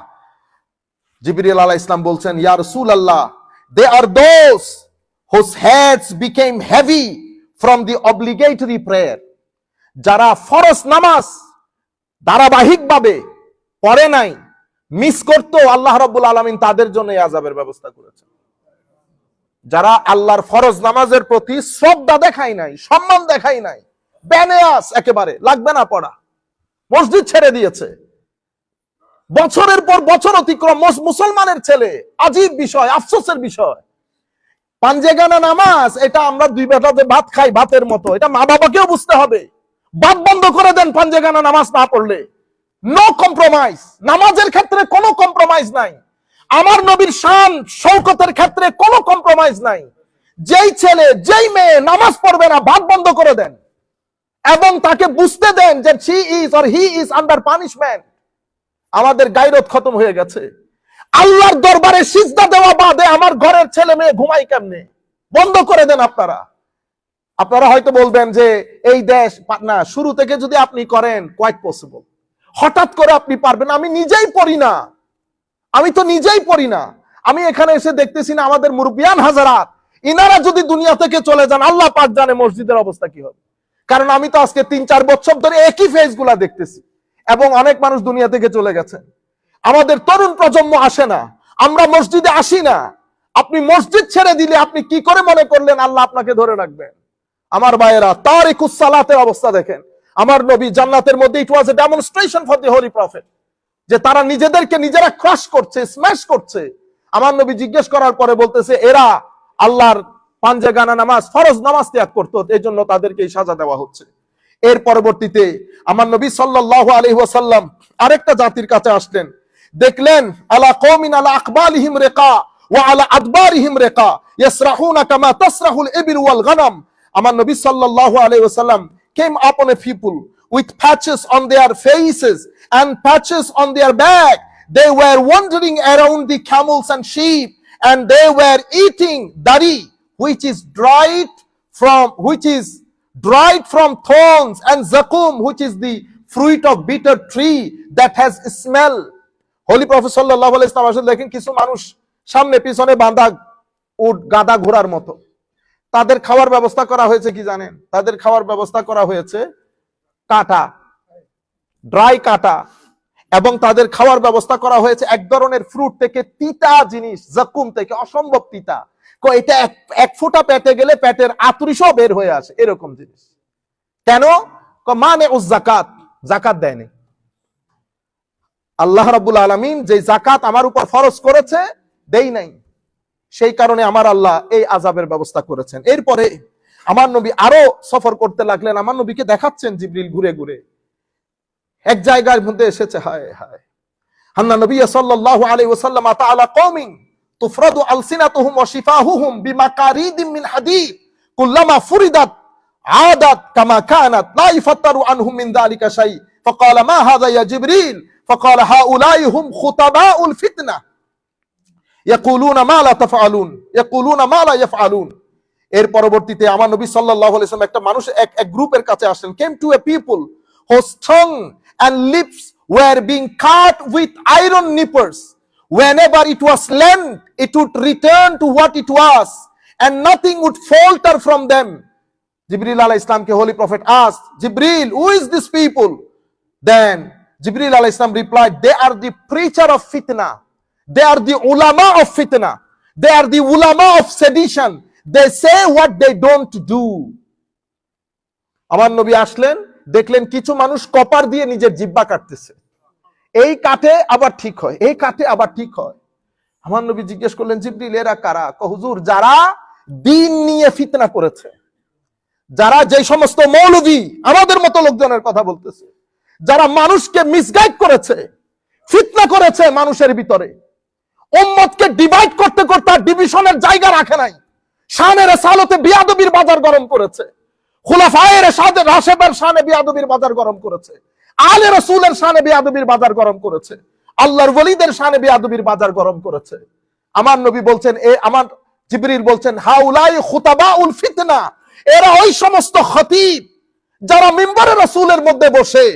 S1: জিবরিল আলাইহিস সালাম বলছেন, ইয়া রাসূলুল্লাহ, they are those whose heads became heavy from the obligatory prayer. যারা ফরজ নামাজ ধারাবাহিকভাবে পড়ে নাই, মিস করতো, আল্লাহ রাব্বুল আলামিন তাদের জন্য এই আযাবের ব্যবস্থা করেছেন। যারা আল্লাহর ফরজ নামাজের প্রতি শ্রদ্ধা দেখায় নাই, সম্মান দেখায় নাই, বেনিয়াস, একেবারে লাগবে না পড়া, মসজিদ ছেড়ে দিয়েছে, বছরের পর বছর অতিক্রম, মুসলমানের ছেলে, আজীব বিষয়, আফসোসের বিষয়। পাঞ্জেগানা নামাজ, এটা আমরা 2 বেলাতে ভাত খাই, ভাতের মতো, এটা মা বাবাকেও বুঝতে হবে। ভাত বন্ধ করে দেন পাঞ্জেগানা নামাজ না পড়লে। নো কম্প্রোমাইজ, নামাজের ক্ষেত্রে কোনো কম্প্রোমাইজ নাই। আমার নবীর শান শৌকতের ক্ষেত্রে কোনো কম্প্রোমাইজ নাই। যেই ছেলে যেই মেয়ে নামাজ পড়বে না, ভাত বন্ধ করে দেন এবং তাকে বুঝতে দেন যে she is or he is under punishment। আমাদের গায়রত খতম হয়ে গেছে। আল্লাহর দরবারে সিজদা দেওয়া বাদে আমার ঘরের ছেলে মেয়ে ঘুমাই কেমনে? বন্ধ করে দেন আপনারা। আপনারা হয়তো বলবেন যে এই দেশ না, শুরু থেকে যদি আপনি করেন কোয়াইট পসিবল, হঠাৎ করে আপনি পারবেন। আমি নিজেই পড়ি না, আমি তো নিজেই পড়ি না। আমি এখানে এসে দেখতেছি না আমাদের মুরব্বিয়ান হাজারাত, ইনারা যদি দুনিয়া থেকে চলে যান, আল্লাহ পাক জানে মসজিদের অবস্থা কি হবে। কারণ আমি তো আজকে 3-4 বছর ধরে একই ফেজ গুলা দেখতেছি এবং অনেক মানুষ দুনিয়া থেকে চলে গেছেন। আমাদের তরুণ প্রজন্ম আসে না, আমরা মসজিদে আসি না। আপনি মসজিদ ছেড়ে দিলে আপনি কি করে মনে করলেন আল্লাহ আপনাকে ধরে রাখবেন? আমার ভাইয়েরা, তারিকুস সালাতের অবস্থা দেখেন। আমার নবী জান্নাতের মধ্যে, it was a demonstration for the holy prophet, যে তারা নিজেদেরকে নিজেরা ক্রাশ করছে, স্ম্যাশ করছে। আমার নবী জিজ্ঞেস করার পরে বলতেছে এরা আল্লাহর পাঞ্জেগানা নামাজ, ফরজ নামাজ ত্যাগ করতো, এই জন্য তাদেরকে এই সাজা দেওয়া হচ্ছে। এর পরবর্তীতে আমার নবী সাল্লাল্লাহু আলাইহি ওয়াসাল্লাম আরেকটা জাতির কাছে আসলেন, দেখলেন আলা কওমিন আলা আকবালিহিম রিকা ওয়া আলা আদবারিহিম রিকা ইয়াসরাহুনা কামা তাসরাহুল ইবিল ওয়াল গানাম। আমার নবী সাল্লাল্লাহু আলাইহি ওয়াসাল্লাম came upon a people with patches on their faces and patches on their back. They were wandering around the camels and sheep, and they were eating dari, which is dried from thorns, and zakum, which is the fruit of bitter tree that has smell. Holy Prophet sallallahu alaihi wasallam দেখেন কিছু মানুষ সামনে পিছনে বাঁধা উট গাদা ঘোড়ার মতো, তাদের খাওয়ার ব্যবস্থা করা হয়েছে কি জানেন? তাদের খাওয়ার ব্যবস্থা করা হয়েছে কাটা, ড্রাই কাটা, এবং তাদের খাওয়ার ব্যবস্থা করা হয়েছে এক ধরনের ফ্রুট থেকে, তিতা জিনিস, জাকুম থেকে, অসম্ভব তিতা। এটা এক ফোঁটা পেটে গেলে পেটের আতুরিশও বের হয়ে আসে, এরকম জিনিস। কেন? মানে ও জাকাত, জাকাত দেয়নি। আল্লাহ রাব্বুল আলামিন যে জাকাত আমার উপর ফরজ করেছে দেই নাই, সেই কারণে আমার আল্লাহ এই আযাবের ব্যবস্থা করেছেন। এরপরে আমার নবী আরো সফর করতে লাগলেন। আমার নবীকে দেখাচ্ছেন জিবরিল ঘুরে ঘুরে এক জায়গার মধ্যে এসেছে, হায় হায়, আন্না নবী সাল্লাল্লাহু আলাইহি ওয়াসাল্লাম আতা আলা কওমিন তুফরাদু আলসিনাতুহুম ওয়া শিফাহুহুম বিমাকারিদিম মিন হাদীদ কুল্লামা ফুরিদাত আদাত কামা কানাত লা ইফতারু আনহুম মিন যালিকা শাই ফাকালা মা হাযা ইয়া জিবরিল ফাকালা হাউলাই হুম খুতাবাউল ফিতনা ইয়াকুলুনা মা লা তাফআলুন ইয়াকুলুনা মা লা ইয়াফআলুন। এর পরবর্তীতে আমার নবী সাল্লাল্লাহু আলাইহি ওয়াসাল্লাম একটা মানুষ এক গ্রুপের কাছে আসলেন, came to a people whose tongue and lips were being cut with iron nippers. Whenever it was lent, it would return to what it was, and nothing would falter from them. Jibril alayhi salam ke Holy Prophet asked, Jibril, who is this people? Then Jibril alayhi salam replied, they are the preacher of fitna. They are the ulama of fitna. They are the ulama of sedition. They say what they don't do. আমার নবী আসলেন, দেখলেন কিছু মানুষ কপার দিয়ে নিজের জিহ্বা কাটতেছে। এই কাটে আবার ঠিক হয়, এই কাটে আবার ঠিক হয়। আমার নবী জিজ্ঞেস করলেন, জিবরিল এরা কারা? হুজুর, যারা দ্বীন নিয়ে ফিতনা করেছে, যারা যে সমস্ত মৌলভী আমাদের মতো লোকজনের কথা বলতেছে, যারা মানুষকে মিসগাইড করেছে, ফিতনা করেছে মানুষের ভিতরে, উম্মতকে ডিভাইড করতে করতে ডিভিশনের জায়গা রাখে নাই, শানের সালতে বিয়াদবির বাজার গরম করেছে, খুলাফায়ে রাশেদের শানে বিয়াদবির বাজার গরম করেছে, আলে রাসূলের শানে বিয়াদবির বাজার গরম করেছে, আল্লাহর ওলিদের শানে বিয়াদবির বাজার গরম করেছে। আমার নবী বলছেন, আমার জিবরিল বলছেন, হাউলাই খুতাবাউল ফিতনা, এরা ওই সমস্ত খতিব যারা মিম্বরে রাসূলের মধ্যে বসে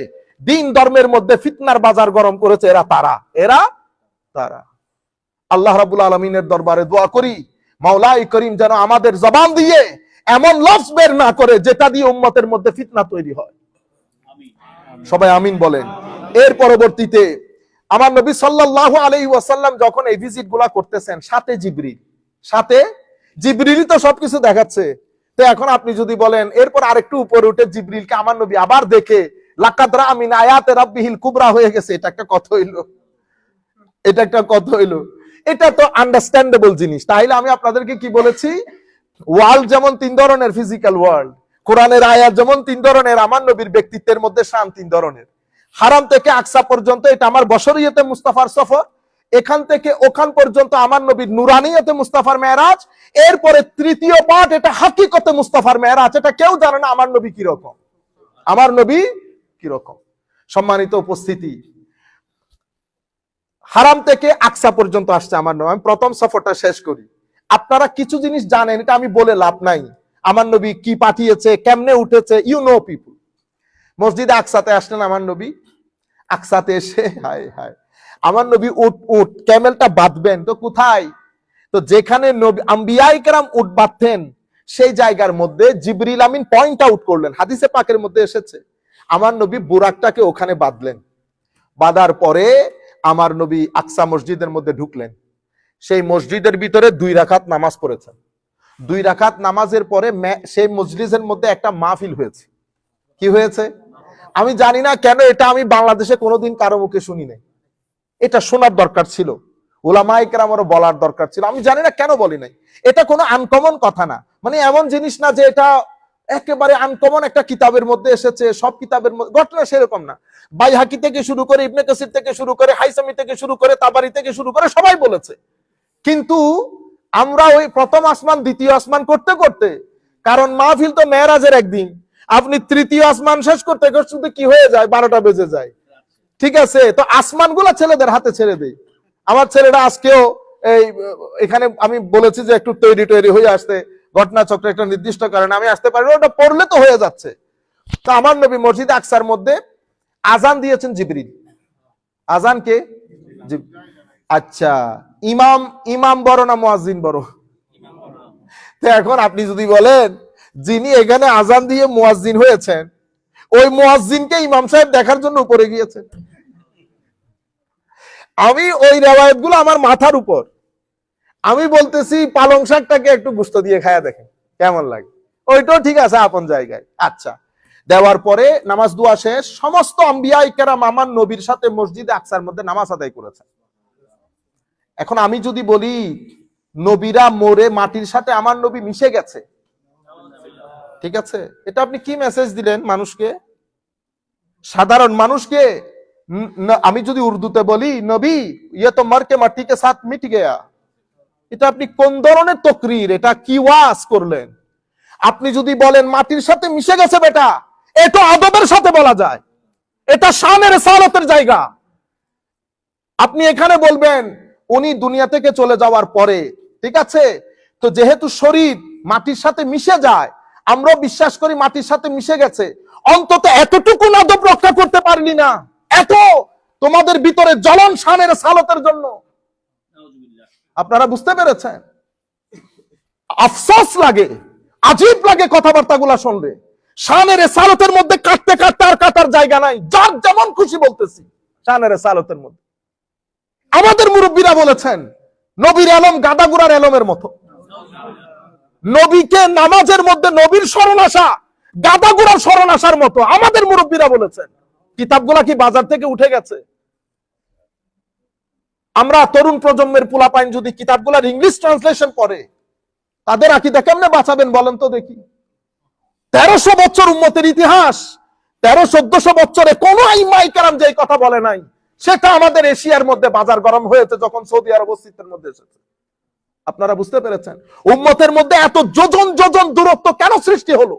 S1: দ্বীন ধর্মের মধ্যে ফিতনার বাজার গরম করেছে, এরা তারা। আল্লাহ রাব্বুল আলামিনের দরবারে দোয়া করি, মাওলাই করিম যেন আমাদের জবান দিয়ে এমন লফজ বের না করে যেটা দিয়ে উম্মতের মধ্যে ফিতনা তৈরি হয়। সবাই আমিন বলেন। এর পরবর্তীতে আমার নবী সাল্লাল্লাহু আলাইহি ওয়াসাল্লাম যখন এই ভিজিট গুলা করতেছেন, সাথে জিবরিলই তো সবকিছু দেখাচ্ছে। তো এখন আপনি যদি বলেন, এরপর আরেকটু উপরে উঠে জিবরিলকে আমার নবী আবার দেখে লাকাদ রা মিন আয়াতে রাব্বিহিল কুবরা হয়ে গেছে, এটা একটা কথা হইলো? এটা তো আন্ডারস্ট্যান্ডেবল জিনিস। তাহলে আমি আপনাদেরকে কি বলেছি, ওয়ার্ল্ড যেমন তিন ধরনের, ফিজিক্যাল ওয়ার্ল্ড, কোরআনের আয়াত যেমন তিন ধরনের, আমার নবীর ব্যক্তিত্বের মধ্যে শান তিন ধরনের। হারাম থেকে আকসা পর্যন্ত এটা আমার বশরিয়তে মুস্তাফার সফর, এখান থেকে ওখান পর্যন্ত আমার নবীর নুরানিয়তে মুস্তাফার মেরাজ, এরপরে তৃতীয় পাঠ এটা হাকিকতে মুস্তাফার মেরাজ। এটা কেউ জানে না আমার নবী কিরকম। সম্মানিত উপস্থিতি, হারাম থেকে আকসা পর্যন্ত আসছে আমার নবী। আমি প্রথম সফরটা শেষ করি। আপনারা কিছু জিনিস জানেন, এটা আমি বলে লাভ নাই। আমার নবী কি পাঠিয়েছে, কেমনে উঠেছে, ইউ নো পিপল। মসজিদে আকসাতে আসলেন আমার নবী। আকসাতে এসে হায় হায়, আমার নবী উট ক্যামেলটা বাঁধবেন তো কোথায়? তো যেখানে নবী আম্বিয়ায়ে কেরাম উট বাঁধতেন সেই জায়গার মধ্যে জিবরিল আমিন পয়েন্ট আউট করলেন। হাদিসে পাকের মধ্যে এসেছে, আমার নবী বুরাকটাকে ওখানে বাঁধলেন। বাঁধার পরে আমার নবী আকসা মসজিদের মধ্যে ঢুকলেন। সেই মসজিদের ভিতরে 2 রাকাত নামাজ পড়েছেন। 2 রাকাত নামাজের পরে সেই মজলিসের মধ্যে একটা মাহফিল হয়েছে। কি হয়েছে? আমি জানি না কেন এটা আমি বাংলাদেশে কোনোদিন কারো মুখে শুনি নাই। এটা শোনার দরকার ছিল, উলামায়ে কেরামেরও বলার দরকার ছিল। আমি জানি না কেন বলি নাই। এটা কোনো আনকমন কথা না, মানে এমন জিনিস না যে এটা একেবারে আনকমন একটা কিতাবের মধ্যে এসেছে, সব কিতাবের মধ্যে ঘটনা সেরকম না। বাইহাকি থেকে শুরু করে, ইবনে কাসির থেকে শুরু করে, হাইসামি থেকে শুরু করে, তাবারি থেকে শুরু করে সবাই বলেছে। কিন্তু আমরা ওই প্রথম আসমান দ্বিতীয় আসমান করতে করতে, কারণ মাহফিল তো মেরাজের একদিন, আপনি তৃতীয় আসমান শেষ করতে করতে কি হয়ে যায়, 12টা বেজে যায়। ঠিক আছে, তো আসমানগুলা ছেলেদের হাতে ছেড়ে দেই। আমার ছেলেরা আজকেও এই এখানে আমি বলেছি যে একটু তৈরি হয়ে আসতে, ঘটনা চক্রে একটা নির্দিষ্ট কারণে আমি আসতে পারি, ওটা পড়লে তো হয়ে যাচ্ছে। তো আমার নবী মসজিদ আকসার মধ্যে আজান দিয়েছেন জিবরিল। আজান কে? আচ্ছা, ইমাম বড় না মুয়াজ্জিন বড়? তো এখন আপনি যদি বলেন যিনি এখানে আজান দিয়ে মুয়াজ্জিন হয়েছেন, ওই মুয়াজ্জিনকে ইমাম সাহেব দেখার জন্য উপরে গিয়েছেন। আমি ওই রেওয়ায়েতগুলো আমার মাথার উপর, আমি বলতেছি পালং শাকটাকে একটু গোশত দিয়ে খায়া দেখেন কেমন লাগে, ওইটাও ঠিক আছে আপন জায়গায়। আচ্ছা, দেওয়ার পরে নামাজ দোয়া শেষ, সমস্ত আম্বিয়া ইকরাম আমার নবীর সাথে মসজিদে আকসার মধ্যে নামাজ আদায় করেছে। এখন আমি যদি বলি নবীরা মরে মাটির সাথে আমার নবী মিশে গেছে, ঠিক আছে, এটা আপনি কি মেসেজ দিলেন মানুষকে, সাধারণ মানুষকে? আমি যদি উর্দুতে বলি নবী ইয়ে তো মরকে মাটি কে সাথ মিট গয়া, এটা আপনি কোন ধরনের তকরির, এটা কি ওয়াজ করলেন? আপনি যদি বলেন মাটির সাথে মিশে গেছে বেটা, এটা আদবের সাথে বলা যায়, এটা শানের রিসালাতের জায়গা। আপনি এখানে বলবেন উনি দুনিয়া থেকে চলে যাওয়ার পরে, ঠিক আছে, তো যেহেতু শরীর মাটির সাথে মিশে যায়, আমরা বিশ্বাস করি মাটির সাথে মিশে গেছে, অন্তত এতটুকু আদব রক্ষা করতে পারলি না, এত তোমাদের ভিতরে জ্বলন শানের রিসালাতের জন্য। আপনারা বুঝতে পেরেছেন? আফসোস লাগে, আজীব লাগে কথাবার্তাগুলো শুনলে। শানের রিসালাতের মধ্যে কাটতে কাটতে আর কাটার জায়গা নাই, যার যেমন খুশি বলতেছি শানের রিসালাতের মধ্যে। আমাদের মুরব্বীরা বলেছেন নবীর এলম গাদাগুড়ার এলমের মতো, নবীকে নামাজের মধ্যে নবীর স্মরণ আসা গাদাগুড়ার স্মরণ আসার মতো, আমাদের মুরব্বীরা বলেছেন। কিতাবগুলা কি বাজার থেকে উঠে গেছে? আমরা তরুণ প্রজন্মের পোলাপাইন যদি কিতাবগুলার ইংলিশ ট্রান্সলেশন পড়ে, তাদের আকীদা কেমনে বাঁচাবেন বলেন তো দেখি? 1300 বছর উম্মতের ইতিহাস, 1300-1400 বছরে কোন আইম্মায়ে কেরাম যে কথা বলে নাই, সেটা আমাদের এশিয়ার মধ্যে বাজার গরম হয়েছে যখন সৌদি আরব অস্তিত্বের মধ্যে এসেছে। আপনারা বুঝতে পেরেছেন উম্মতের মধ্যে এত যোজন যোজন দূরত্ব কেন সৃষ্টি হলো?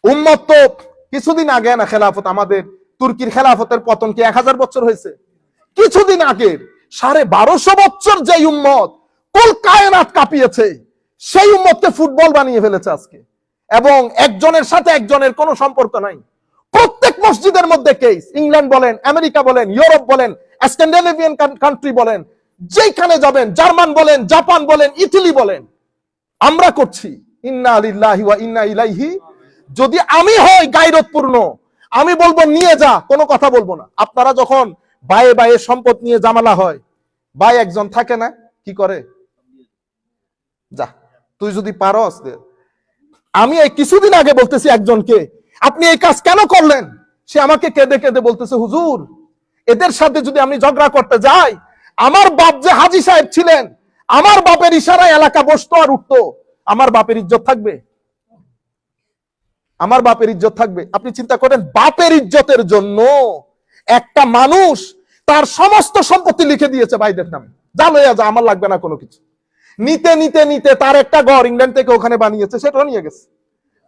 S1: উম্মত তো কিছুদিন আগে না খেলাফত, আমাদের তুর্কির খেলাফতের পতন কি 1000 বছর হয়েছে? কিছুদিন আগে 1250 বছর যে উম্মত কুল কায়নাত কাঁপিয়েছে, সেই উম্মতকে ফুটবল বানিয়ে ফেলেছে আজকে, এবং একজনের সাথে একজনের কোনো সম্পর্ক নাই। প্রত্যেক মসজিদের মধ্যে কেস, ইংল্যান্ড বলেন, আমেরিকা বলেন, ইউরোপ বলেন, স্ক্যান্ডিনেভিয়ান কান্ট্রি বলেন, যেখানে যাবেন, জার্মান বলেন, জাপান বলেন, ইতালি বলেন, আমরা করছি। ইন্না লিল্লাহি ওয়া ইন্না ইলাইহি। যদি আমি হই গায়রতপূর্ণ, আমি বলবো নিয়ে যা, কোনো কথা বলবো না। আপনারা যখন বায়ে বায়ে সম্পদ নিয়ে জামালা হয়, ভাই একজন থাকে না, কি করে, যা তুই যদি পারস দে। আমি এই কিছুদিন আগে বলতেছি একজনকে, আপনি এই কাজ কেন করলেন? সে আমাকে কেঁদে কেঁদে বলতেছে, হুজুর এদের সাথে যদি আমি ঝগড়া করতে যাই, আমার বাপ যে হাজী সাহেব ছিলেন, আমার বাপের ইশারায় এলাকা বসতো আর উঠতো, আমার বাপের ইজ্জত থাকবে? আমার বাপের ইজ্জত থাকবে? আপনি চিন্তা করেন, বাপের ইজ্জতের জন্য একটা মানুষ তার সমস্ত সম্পত্তি লিখে দিয়েছে ভাইদের নামে, যা লইয়া যা, আমার লাগবে না কোনো কিছু। নিতে নিতে নিতে তার একটা ঘর ইংল্যান্ড থেকে ওখানে বানিয়েছে, সেটাও নিয়ে গেছে।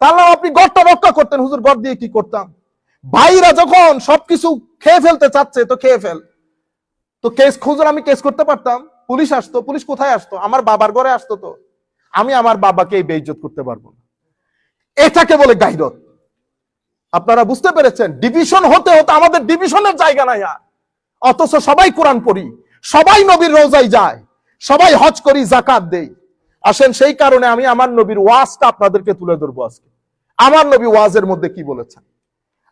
S1: তাহলে আপনি ঘরটা রক্ষা করতেন, হুজুর ঘর দিয়ে কি করতাম? ভাইরা যখন সবকিছু খেয়ে ফেলতে চাচ্ছে, তো খেয়ে ফেল, তো কেস খুঁজুর, আমি কেস করতে পারতাম, পুলিশ আসতো। পুলিশ কোথায় আসতো? আমার বাবার ঘরে আসতো। তো আমি আমার বাবাকে এই বেইজ্জত করতে পারবো না। এটাকে বলে গায়রত। আপনারা বুঝতে পেরেছেন? ডিভিশন হতে হতে আমাদের ডিভিশনের জায়গা নাই আর, অথচ সবাই কোরআন পড়ি, সবাই নবীর রোজায় যায়, সবাই হজ করি, জাকাত দেই। আসেন সেই কারণে আমি আমার নবীর ওয়াজটা আপনাদেরকে তুলে ধরবো আজকে। আমার নবী ওয়াজের মধ্যে কি বলেছেন?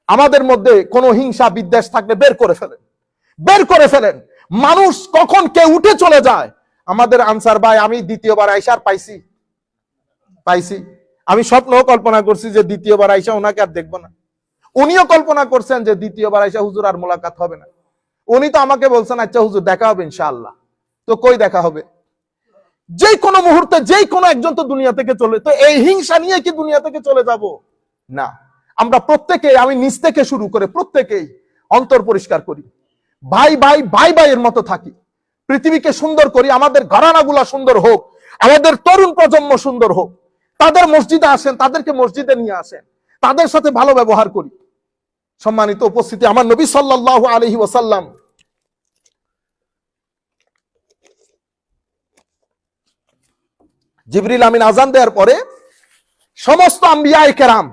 S1: আমাদের মধ্যে কোন হিংসা বিদ্বেষ থাকলে বের করে ফেলেন, বের করে ফেলেন। মানুষ কখন কে উঠে চলে যায়। আমাদের আনসার ভাই, আমি দ্বিতীয়বার আইসার পাইছি। আমি স্বপ্ন কল্পনা করছি যে দ্বিতীয়বার আইসা ওনাকে আর দেখবো না। উনিও কল্পনা করছেন যে দ্বিতীয়বার আইসা হুজুর আর মোলাকাত হবে না। উনি তো আমাকে বলছেন, আচ্ছা হুজুর দেখা হবে ইনশাআল্লাহ। তো কই দেখা হবে? যে কোনো মুহূর্তে যে কোনো একজন তো দুনিয়া থেকে চলে, তো এই হিংসা নিয়ে কি দুনিয়া থেকে চলে যাব? না, আমরা প্রত্যেকে, আমি নিজ থেকে শুরু করে প্রত্যেকেই অন্তর পরিষ্কার করি, ভাই ভাই ভাই ভাইয়ের মতো থাকি, পৃথিবীকে সুন্দর করি, আমাদের ঘরানাগুলা সুন্দর হোক, আমাদের তরুণ প্রজন্ম সুন্দর হোক, তাদের মসজিদে আসেন, তাদেরকে মসজিদে নিয়ে আসেন, তাদের সাথে ভালো ব্যবহার করি। সম্মানিত উপস্থিতি, আমার নবী সাল্লাল্লাহু আলাইহি ওয়াসাল্লাম জিবরিল আমিন আজান দেওয়ার পরে সমস্ত আম্বিয়ায়ে কেরাম,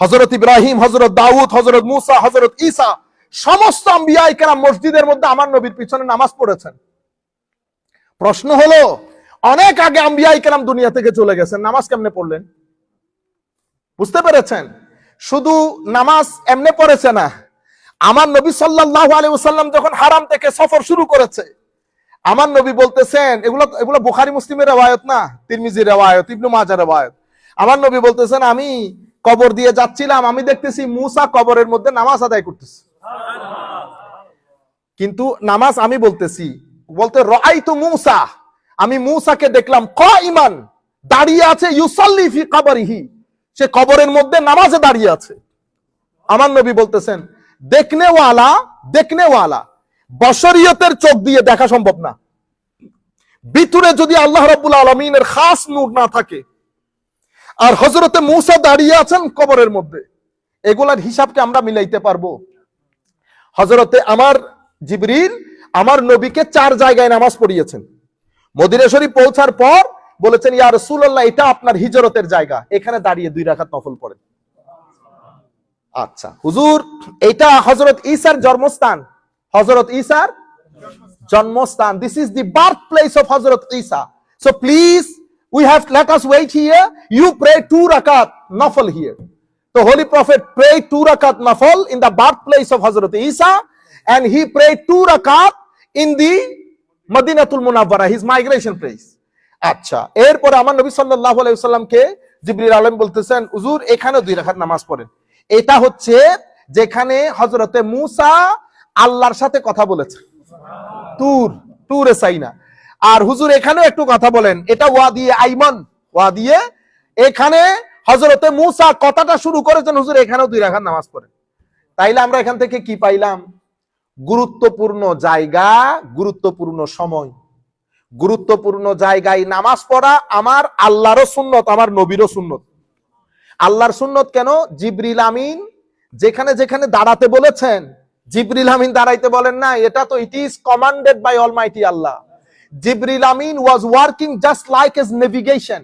S1: হযরত ইব্রাহিম, হযরত দাউদ, হযরত মুসা, হযরত ঈসা, সমস্ত আম্বিয়ায়ে কেরাম মসজিদের মধ্যে আমার নবীর পিছনে নামাজ পড়েছেন। প্রশ্ন হলো, অনেক আগে আম্বিয়ায়ে কেরাম দুনিয়া থেকে চলে গেছেন, নামাজ কেমনে পড়লেন? বুঝতে পেরেছেন? শুধু নামাজ এমনে পড়েছে না, আমার নবী সাল্লাল্লাহু আলাইহি ওয়াসাল্লাম যখন হারাম থেকে সফর শুরু করেছে, আমার নবী বলতেছেন, এগুলো বুখারী মুসলিমের রওয়ায়াত না, তিরমিজির রওয়ায়াত, ইবনে মাজাহর রওয়ায়াত। আমার নবী বলতেছেন, আমি কবর দিয়ে যাচ্ছিলাম, আমি দেখতেছি মুসা কবরের মধ্যে নামাজ আদায় করতেছে। কিন্তু নামাজ আমি বলতেছি, বলতে রাআইতু মুসা, আমি মুসাকে দেখলাম কাইমান, দাঁড়িয়ে আছে, ইউসাল্লি ফি কবরিহি, সে কবরের মধ্যে নামাজে দাঁড়িয়ে আছে। আমার নবী বলতেছেন, দেখনেওয়ালা বশরিয়তের চোখ দিয়ে দেখা সম্ভব না, ভিতরে যদি আল্লাহ রাব্বুল আলামিনের খাস নূর না থাকে। আর হযরতে মূসা দাঁড়িয়ে আছেন কবরের মধ্যে, এগুলার হিসাবকে আমরা মিলাইতে পারবো? হযরতে আমার জিবরিল আমার নবীকে 4 জায়গায় নামাজ পড়িয়েছেন। মদিনা শরীফ পৌঁছার পর বলেছেন, ইয়া রাসূলুল্লাহ, এটা আপনার হিজরতের জায়গা, এখানে দাঁড়িয়ে 2 রাকাত নফল পড়েন। আচ্ছা হুজুর, এটা হযরত ঈসার জন্মস্থান, হযরত ঈসার জন্মস্থান, this is the birth place of Hazrat Isa, so please we have, let us wait here, you pray 2 rakat nafal here. The holy prophet prayed 2 rakat nafal in the birthplace of Hazrat Isa, and he prayed 2 rakat in the Madinatul Munawwara, his migration place. আচ্ছা, এরপর আমার নবী সাল্লাল্লাহু আলাইহি ওয়াসাল্লামকে জিবরিল আলাইহিস সালাম বলতেছেন, হুজুর এখানে 2 রাকাত নামাজ পড়েন। এটা হচ্ছে যেখানে হযরতে মূসা আল্লাহর সাথে কথা বলেছে, তুরে সাইনা। আর হুজুর এখানেও একটু কথা বলেন, এটা ওয়াদিয়ে আইমান, ওয়াদিয়ে, এখানে হযরতে মূসা কথাটা শুরু করেছেন, হুজুর এখানেও 2 রাকাত নামাজ পড়েন। তাইলে আমরা এখান থেকে কি পাইলাম? গুরুত্বপূর্ণ জায়গা, গুরুত্বপূর্ণ সময়, গুরুত্বপূর্ণ জায়গায় নামাজ পড়া আমার আল্লাহরও সুন্নত, আমার নবীরও সুন্নত। আল্লাহর সুন্নত কেন? জিবরিল আমিন যেখানে যেখানে দাঁড়াতে বলেছেন, জিবরিল আমিন দাঁড়াইতে বলেন না, এটা তো it is commanded by almighty Allah. Jibril Amin was working just like his navigation.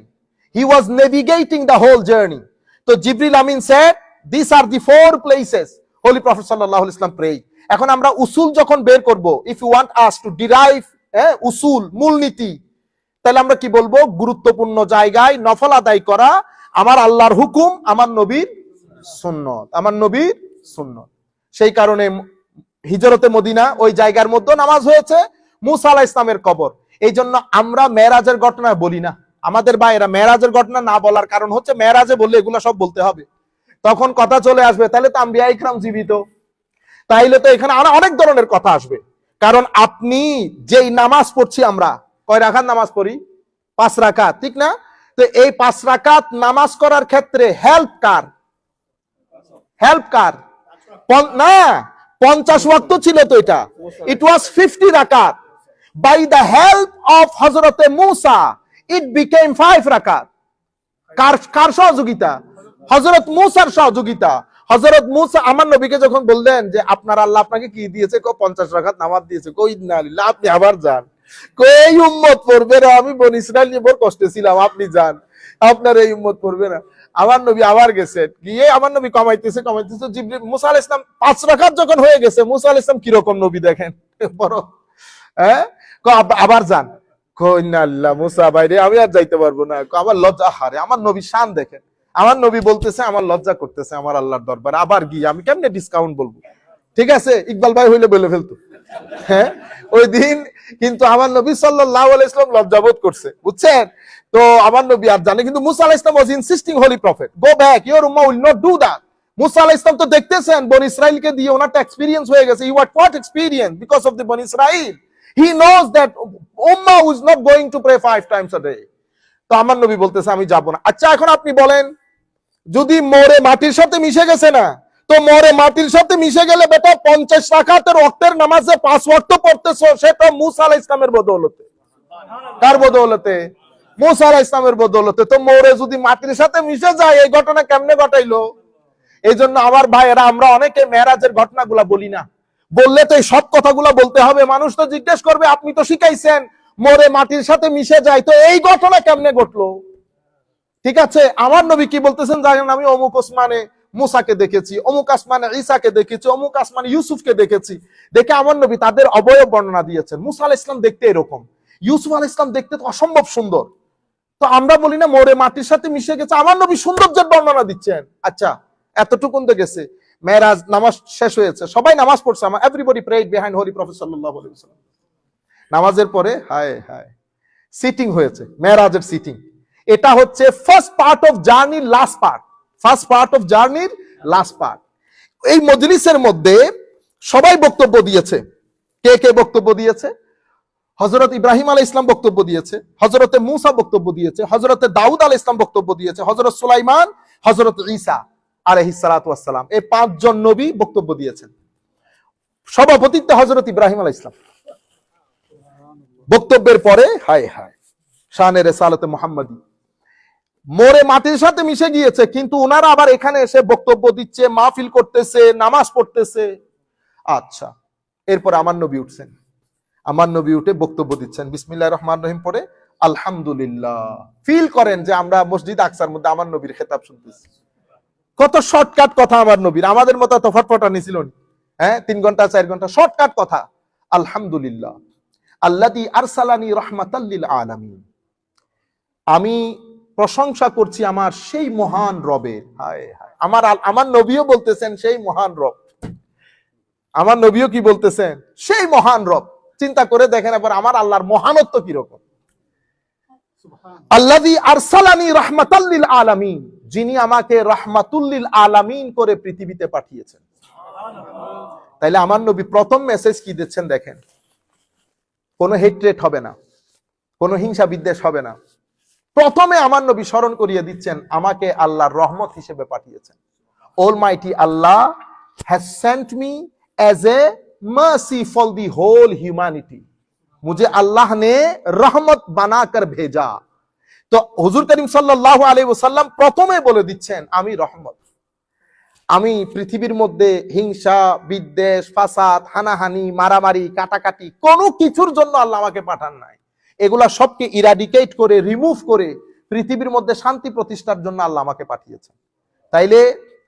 S1: He was navigating the whole journey. So Jibril Amin said, these are the 4 places Holy Prophet sallallahu alaihi wasallam prayed. এখন আমরা উসুল যখন বের করব, if you want us to derive উসুল, মূলনীতি, তাহলে আমরা কি বলবো? গুরুত্বপূর্ণ জায়গায় নফল আদায় করা আমার আল্লাহর হুকুম, আমার নবীর সুন্নত, আমার নবীর সুন্নত। সেই কারণে হিজরতে মদিনা ওই জায়গার মধ্যে নামাজ হয়েছে, মূসা আলাইহিস সালামের কবর। এই জন্য আমরা মেরাজের ঘটনা বলি না, আমাদের ভাইয়েরা মেরাজের ঘটনা না বলার কারণ হচ্ছে, মেরাজে বললে এগুলা সব বলতে হবে, তখন কথা চলে আসবে, তাহলে তো আম্বিয়া ইকরাম জীবিত, তাইলে তো এখানে অনেক ধরনের কথা আসবে। কারণ আপনি যেই নামাজ পড়ছি, আমরা কয় রাকাত নামাজ পড়ি? 5 রাকাত, ঠিক না? তো এই 5 রাকাত নামাজ করার ক্ষেত্রে হেল্প কার? না, 50 ওয়াক্ত ছিল তো, এটা ইট ওয়াজ 50 রাকাত। By the help of Hazrat Musa, it became 5 rakat. কার সহযোগিতা? হযরত মূসার সহযোগিতা। হযরত মূসা আমার নবীকে যখন বললেন যে আপনার আল্লাহ আপনাকে কি দিয়েছে, 50 রাকাত নামাজ দিয়েছে, কই ইন্না লিল্লাহ, আপনি আবার যান, কই উম্মত পড়বে না, আমি বনি ইসরাইল নিয়ে বড় কষ্টে ছিলাম, আপনি যান, আপনার এই উম্মত পড়বে না। আমার নবী আবার গেছেন, গিয়ে আমার নবী কমাইতেছে, জিবরিল মূসা আলাইহিস সালাম 5 রাকাত যখন হয়ে গেছে, মূসা আলাইহিস সালাম কি রকম নবী দেখেন, বড় আবার যান, মুসা ভাইরে আমি আর যাইতে পারবো না, আমার লজ্জা, হারে আমার নবী শান দেখেন, আমার নবী বলতেছে আমার লজ্জা করতেছে আমার আল্লাহর দরবারে, আবার গিয়ে আমি কেমনে ডিসকাউন্ট বলবো? ঠিক আছে, ইকবাল ভাই হইলে বলে ফেলতো, হ্যাঁ ওই দিন কিন্তু আমার নবী সাল্লাল্লাহু আলাইহি ওয়াসাল্লাম লজ্জাবোধ করছে, বুঝছেন? তো আমার নবী আর জানে, কিন্তু মুসা আলাইহিস সালাম was insisting, holy prophet go back, your ummah will not do that. মুসা আলাইহিস সালাম তো দেখতেছেন বনি ইসরাইলকে দিয়ে ওনারটা এক্সপেরিয়েন্স হয়ে গেছে, you had what experience because of the বনি Israil, He knows that ummah is not going to pray 5 times a day. তো আমার নবী বলতেছে আমি যাব না। আচ্ছা এখন আপনি বলেন, যদি মরে মাটির সাথে মিশে গেছে না, তো মরে মাটির সাথে মিশে গেলে বেটা 50 রাকাতের ওয়াক্তের নামাজে 5 ওয়াক্ত পড়তেছো, সেটা মুসা আলাইহিস সালামের বদৌলতে। কার বদৌলতে? মুসা আলাইহিস সালামের বদৌলতে। তো মরে যদি মাটির সাথে মিশে যায়, এই ঘটনা কেমনে ঘটাইলো? এই জন্য আমার ভাইয়েরা, আমরা অনেকে মেরাজের ঘটনাগুলা বলি না, বললে তো এই সব কথাগুলা বলতে হবে। মানুষ তো জিজ্ঞেস করবে, আপনি তো শিখাইছেন মরে মাটির সাথে মিশে যায়, তো এই ঘটনা কেমনে ঘটলো? ঠিক আছে, আমার নবী কি বলতেছেন জানেন? আমি অমুক আসমানে মুসাকে দেখেছি, অমুক আসমানে ঈসাকে দেখেছি, অমুক আসমানে ইউসুফকে দেখেছি। দেখে আমার নবী তাদের অবয়ব বর্ণনা দিয়েছেন। মুসা আলাইহিস সালাম দেখতে এরকম, ইউসুফ আলাইহিস সালাম দেখতে তো অসম্ভব সুন্দর। তো আমরা বলি না মরে মাটির সাথে মিশে গেছে, আমার নবী সৌন্দর্যের বর্ণনা দিচ্ছেন। আচ্ছা এতটুকুন তো গেছে, মেরাজ নামাজ শেষ হয়েছে, সবাই নামাজ পড়ছে, everybody prayed behind holy prophet সাল্লাল্লাহু আলাইহি ওয়াসাল্লাম। নামাজের পরে হায় হায় সিটিং হয়েছে, মেরাজের সিটিং। এটা হচ্ছে ফার্স্ট পার্ট অফ জার্নির last part, first part of জার্নির লাস্ট পার্ট। এই মজলিসের মধ্যে সবাই বক্তব্য দিয়েছে। কে কে বক্তব্য দিয়েছে? হযরত ইব্রাহিম আলাইহিস সালাম বক্তব্য দিয়েছে, হযরতে মূসা বক্তব্য দিয়েছে, হযরতে দাউদ আলাইহিস সালাম বক্তব্য দিয়েছে, হযরত সুলাইমান, হযরত ঈসা আলাইহিস সালাতু ওয়াস সালাম, এই 5 জন নবী বক্তব্য দিয়েছেন। সভাপতিত্বে হযরত ইব্রাহিম আলাইহিস সালাম। বক্তব্যের পরে হায় হায় শানে রিসালাতে মুহাম্মাদি, মরে মাটির সাথে মিশে গিয়েছে, কিন্তু ওনারা আবার এখানে এসে বক্তব্য দিচ্ছে, মাহফিল করতেছে, নামাজ পড়তেছে। আচ্ছা, এরপর আমার নবী উঠছেন, আমার নবী উঠে বক্তব্য দিচ্ছেন, বিসমিল্লাহির রহমানির রহিম পড়ে আলহামদুলিল্লাহ। ফিল করেন যে আমরা মসজিদ আকসার মধ্যে আমার নবীর খেতাব শুনতেছি। কত শর্টকাট কথা আমার নবীর, আমাদের মতো তো ফটফটানি ছিল না। 3 ঘন্টা 4 ঘন্টা শর্টকাট কথা। আলহামদুলিল্লাহ আল্লাযী আরসালানি রাহমাতাল লিল আলামিন, আমি প্রশংসা করছি আমার সেই মহান রবের। হায় হায়, আমার নবীও বলতেছেন সেই মহান রব। আমার নবীও কি বলতেছেন? সেই মহান রব। চিন্তা করে দেখেন এবার আমার আল্লাহর মহানত্ব কিরকম। আল্লাযী আরসালানি রাহমাতাল লিল আলামিন, যিনি আমাকে রাহমাতুল লিল আলামিন করে পৃথিবীতে পাঠিয়েছেন। তাইলে আমার নবী প্রথম মেসেজ কি দিচ্ছেন দেখেন, কোনো হেট্রেট হবে না, কোনো হিংসা বিদ্বেষ হবে না। প্রথমে আমার নবী স্মরণ করিয়ে দিচ্ছেন আমাকে আল্লাহর রহমত হিসেবে পাঠিয়েছেন। Almighty Allah has sent me as a mercy for the whole humanity, मुझे अल्लाह ने रहमत बनाकर भेजा। তো হুজুর করিম সাল্লাল্লাহু আলাইহি ওয়াসাল্লাম প্রথমে বলে দিচ্ছেন আমি রহমত। আমি পৃথিবীর মধ্যে হিংসা বিদ্বেষ ফাসাদ হানাহানি মারামারি কাটাকাটি কোনো কিছুর জন্য আল্লাহ আমাকে পাঠান নাই। এগুলা সবকে ইরাডিকেট করে রিমুভ করে পৃথিবীর মধ্যে শান্তি প্রতিষ্ঠার জন্য আল্লাহ আমাকে পাঠিয়েছেন। তাইলে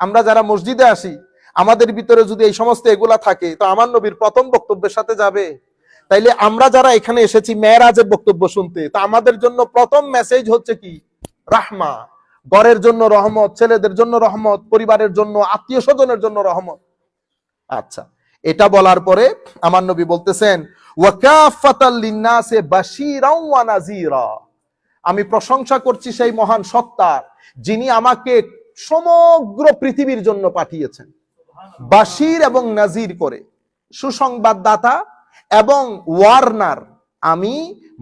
S1: আমরা যারা মসজিদে আসি, আমাদের ভিতরে যদি এই সমস্ত এগুলা থাকে, তো আমার নবীর প্রথম বক্তব্যের সাথে যাবে। তাইলে আমরা যারা এখানে এসেছি মেরাজের বক্তব্য শুনতে, তা আমাদের জন্য প্রথম মেসেজ হচ্ছে কি? রাহমা। ঘরের জন্য রহমত, ছেলেদের জন্য রহমত, পরিবারের জন্য, আত্মীয় স্বজনের জন্য রহমত। আচ্ছা, এটা বলার পরে আমার নবী বলতেছেন ওয়া কাফাতাল লিন্নাসি বাশীরাও ওয়া নাযীরা, আমি প্রশংসা করছি সেই মহান সত্তার যিনি আমাকে সমগ্র পৃথিবীর জন্য পাঠিয়েছেন, বাশীর এবং নাযীর করে, সুসংবাদদাতা এবং ওয়ার্নার। আমি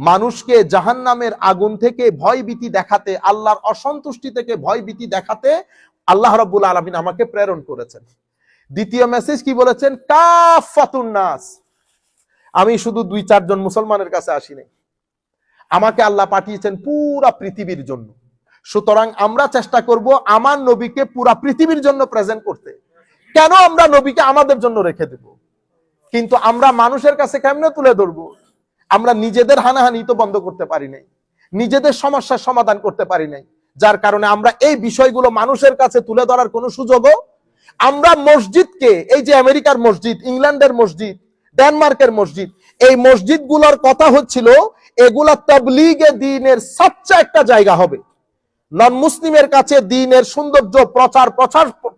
S1: মানুষকে জাহান্নামের আগুন থেকে ভয়ভীতি দেখাতে, আল্লাহর অসন্তুষ্টি থেকে ভয়ভীতি দেখাতে আল্লাহ রাব্বুল আলামিন আমাকে প্রেরণ করেছেন। দ্বিতীয় মেসেজ কি বলেছেন? কাফাতুন নাস, আমি শুধু 2-4 জন মুসলমানের কাছে আসিনি, আমাকে আল্লাহ পাঠিয়েছেন পুরা পৃথিবীর জন্য। সুতরাং আমরা চেষ্টা করব আমার নবীকে পুরা পৃথিবীর জন্য প্রেজেন্ট করতে। কেন আমরা নবীকে আমাদের জন্য রেখে দেব? কিন্তু আমরা মানুষের কাছে কেমনে তুলে ধরবো? আমরা নিজেদের হানাহানি তো বন্ধ করতে পারি নাই, নিজেদের সমস্যার সমাধান করতে পারি নাই, যার কারণে আমরা এই বিষয়গুলো মানুষের কাছে তুলে ধরার কোনো সুযোগও, আমরা মসজিদকে, এই যে আমেরিকার মসজিদ, ইংল্যান্ডের মসজিদ, ডেনমার্কের মসজিদ, এই মসজিদগুলোর কথা হচ্ছিল এগুলা তাবলীগে দ্বীনের সবচেয়ে একটা জায়গা হবে। নন মুসলিমের কাছে দ্বীনের সৌন্দর্য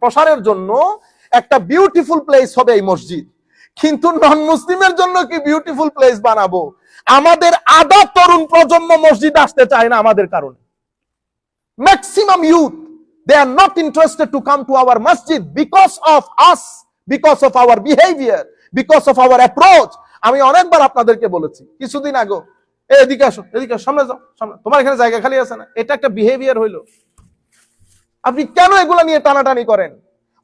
S1: প্রসারের জন্য একটা বিউটিফুল প্লেস হবে এই মসজিদ। কিন্তু নন মুসলিমের জন্য কি বিউটিফুল প্লেস বানাবো? আমাদের আধা তরুণ প্রজন্ম মসজিদ আসতে চায় না আমাদের কারণে। Maximum youth, they are not interested to come to our masjid because of us, because of our behavior, because of our approach. আমি অনেকবার আপনাদেরকে বলেছি কিছুদিন আগে, এদিকে আসো, এদিকে আসো, সামনে যাও, সামনে, তোমার এখানে জায়গা খালি আছে না? এটা একটা বিহেভিয়ার হইলো। আপনি কেন এগুলা নিয়ে টানাটানি করেন?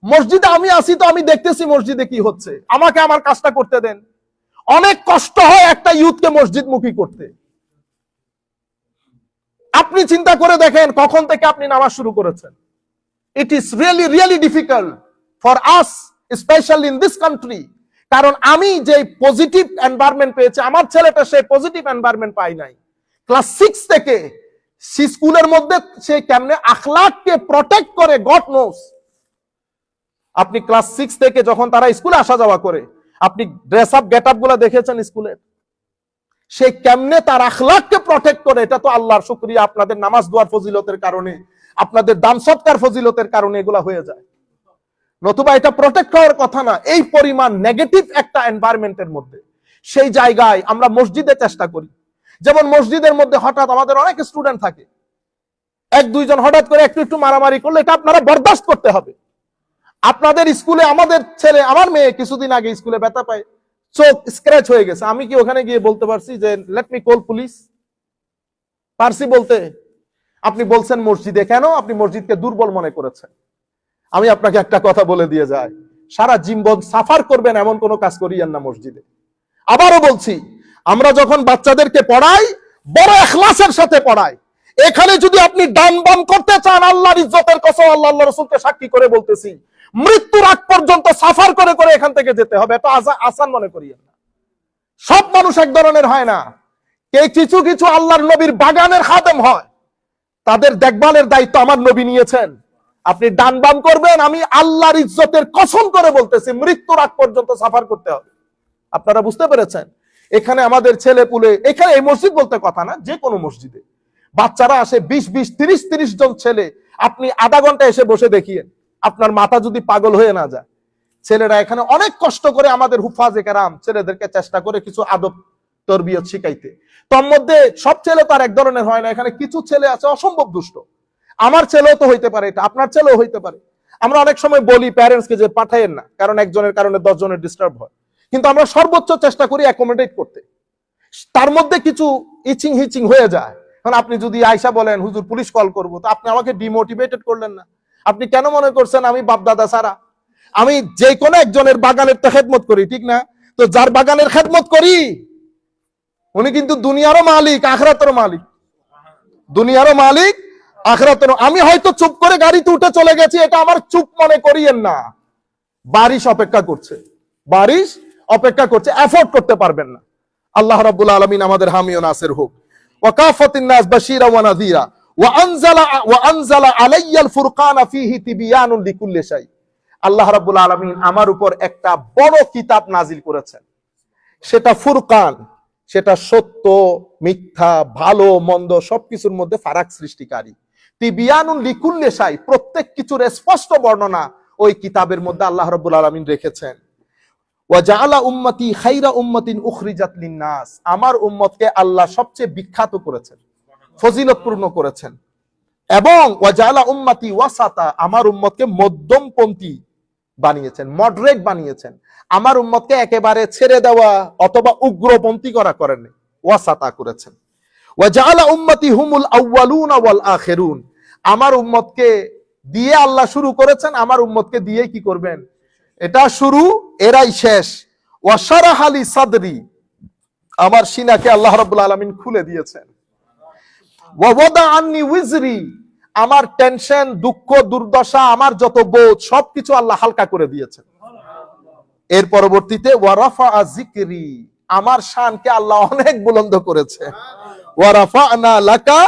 S1: মসজিদে আমি আসি তো আমি দেখতেছি মসজিদে কি হচ্ছে, আমাকে আমার কাজটা করতে দেন। অনেক কষ্ট হয় একটা ইউথকে মসজিদ মুখী করতে। আপনি চিন্তা করে দেখেন কখন থেকে আপনি নামাজ শুরু করেছেন। It is really really difficult for us, specially in this country. কারণ আমি যে পজিটিভ এনভায়রনমেন্ট পেয়েছি, আমার ছেলেটা সেই পজিটিভ এনভায়রনমেন্ট পাই নাই। ক্লাস 6 থেকে স্কুলের মধ্যে সে কেমনে আখলাককে প্রটেক্ট করে, গড নোস। আপনি ক্লাস 6 থেকে যখন তারা স্কুলে আসা যাওয়া করে, আপনি ড্রেস আপ গেট আপ গুলা দেখেছেন স্কুলের, সে কেমনে তার আখলাককে প্রটেক্ট করে। এটা তো আল্লাহর শুকরিয়া, আপনাদের নামাজ দোয়ার ফজিলতের কারণে, আপনাদের দান সৎকার ফজিলতের কারণে এগুলা হয়ে যায়, নতুবা এটা প্রটেক্ট হওয়ার কথা না। এই পরিমাণ নেগেটিভ একটা এনভায়রনমেন্টের মধ্যে, সেই জায়গায় আমরা মসজিদে চেষ্টা করি। যেমন মসজিদের মধ্যে হঠাৎ আমাদের অনেক স্টুডেন্ট থাকে, এক দুইজন হঠাৎ করে একটু একটু মারামারি করলে এটা আপনারা বরদাস্ত করতে হবে। আপনাদের স্কুলে আমাদের ছেলে, আমার মেয়ে কিছুদিন আগে স্কুলে ব্যথা পায়, চোখ স্ক্র্যাচ হয়ে গেছে। আমি কি ওখানে গিয়ে বলতে পারছি যে লেট মি কল পুলিশ? পারছি বলতে? আপনি বলছেন মসজিদে কেন? আপনি মসজিদকে দুর্বল মনে করেছেন। আমি আপনাকে একটা কথা বলে দিয়ে যাই, সারা জীবন সাফার করবেন এমন কোনো কাজ করিয়েন না মসজিদে। আবারও বলছি, আমরা যখন বাচ্চাদেরকে পড়াই, বড় ইখলাসের সাথে পড়াই। এখানে যদি আপনি ডান বাম করতে চান, আল্লাহর ইজ্জতের কসম, আল্লাহ রাসূলকে সাক্ষী করে বলতেছি, মৃত্যুর আগ পর্যন্ত সাফার করে করে এখান থেকে যেতে হবে। এটা আসান মনে করিয়েন না। সব মানুষ এক ধরনের হয় না। কিছু কিছু আল্লাহর নবীর বাগানের খাদেম হয়, তাদের দেখভালের দায়িত্ব আমার নবী নিয়েছেন। আপনি ডান বাম করবেন, আমি আল্লাহর ইজ্জতের কসম করে বলতেছি, মৃত্যুর আগ পর্যন্ত সাফার করতে হবে। আপনারা বুঝতে পেরেছেন? এখানে আমাদের ছেলে পুলে, এখানে এই মসজিদ বলতে কথা না, যে কোনো মসজিদে বাচ্চারা আসে 20-20, 30-30 জন ছেলে। আপনি আধা ঘন্টা এসে বসে দেখিয়েন, আপনার মাথা যদি পাগল হয়ে না যায়। ছেলেরা এখানে অনেক কষ্ট করে, আমাদের হুফাজে কেরাম ছেলেদেরকে চেষ্টা করে কিছু আদব তরবিয়ত শিখাইতে। তোর মধ্যে সব ছেলে তো আর এক ধরনের হয় না। এখানে কিছু ছেলে আছে অসম্ভব দুষ্ট। আমার ছেলেও তো হইতে পারে, এটা আপনার ছেলেও হইতে পারে। আমরা অনেক সময় বলি প্যারেন্টসকে যে পাঠাইয়েন না, কারণ একজনের কারণে 10 জনের ডিস্টার্ব হয়। কিন্তু আমরা সর্বোচ্চ চেষ্টা করি অ্যাকোমোডেট করতে। তার মধ্যে কিছু ইচিং হিচিং হয়ে যায়। কারণ আপনি যদি আয়সা বলেন হুজুর পুলিশ কল করবো, তো আপনি আমাকে ডিমোটিভেটেড করলেন না। আপনি কেন মনে করছেন আমি বাপ দাদা সারা? আমি যে কোনো একজনের বাগানের তো খেদমত করি, ঠিক না? তো যার বাগানের খেদমত করি উনি কিন্তু দুনিয়ারও মালিক, আখিরাতেরও মালিক। দুনিয়ারও মালিক, আখিরাতেরও। আমি হয়তো চুপ করে গাড়িতে উঠে চলে গেছি, এটা আমার চুপ মনে করিয়েন না। বারিশ অপেক্ষা করছে, বারিশ অপেক্ষা করছে, এফোর্ড করতে পারবেন না। আল্লাহ রাব্বুল আলামিন আমাদের হামি ও নাসির হোক। ওয়াকাফাতিন নাস বাশীরা ওয়া নাযীরা ওয়া আনজালা আলাইয়াল ফুরকানা ফীহি তিবয়ানুন লিকুল্লি শাই। আল্লাহ রাব্বুল আলামিন আমার উপর একটা বড় কিতাব নাজিল করেছেন, সেটা ফুরকান। সেটা সত্য মিথ্যা, ভালো মন্দ সবকিছুর মধ্যে ফারাক সৃষ্টিকারী। তিবিয়ানুন লিকুল্লি শাই, প্রত্যেক কিছুর স্পষ্ট বর্ণনা ওই কিতাবের মধ্যে আল্লাহ রাব্বুল আলামিন রেখেছেন। ওয়া জাআলা উম্মতি খায়রা উম্মাতিন উখরিজাত লিন-নাস, আমার উম্মতকে আল্লাহ সবচেয়ে বিখ্যাত করেছেন, ফজিলতপূর্ণ করেছেন। এবং ওয়া জাআলা উম্মতি ওয়াসাতা, আমার উম্মতকে মধ্যমপন্থী বানিয়েছেন, মডারেট বানিয়েছেন। আমার উম্মতকে একেবারে ছেড়ে দেওয়া অথবা উগ্রপন্থী করেননি, ওয়াসাতা করেছেন। ওয়া জাআলা উম্মতি হুমুল আউয়ালুনা ওয়াল আখিরুন, আমার উম্মতকে দিয়ে আল্লাহ শুরু করেছেন, আমার উম্মতকে দিয়ে কি করবেন? এটা শুরু, এরাই শেষ। ওয়া শারাহা লি সাদরি, আমার সিনাকে আল্লাহ রাব্বুল আলামিন খুলে দিয়েছেন। ওয়া ওয়াদা আন্নি উইজরি, আমার টেনশন, দুঃখ, দুর্দশা, আমার যত বোঝ সবকিছু আল্লাহ হালকা করে দিয়েছেন। এর পরবর্তীতে ওয়া রাফাআ যিকরি, আমার শানকে আল্লাহ অনেক বুলন্দ করেছে। ওয়া রাফা'না লাকা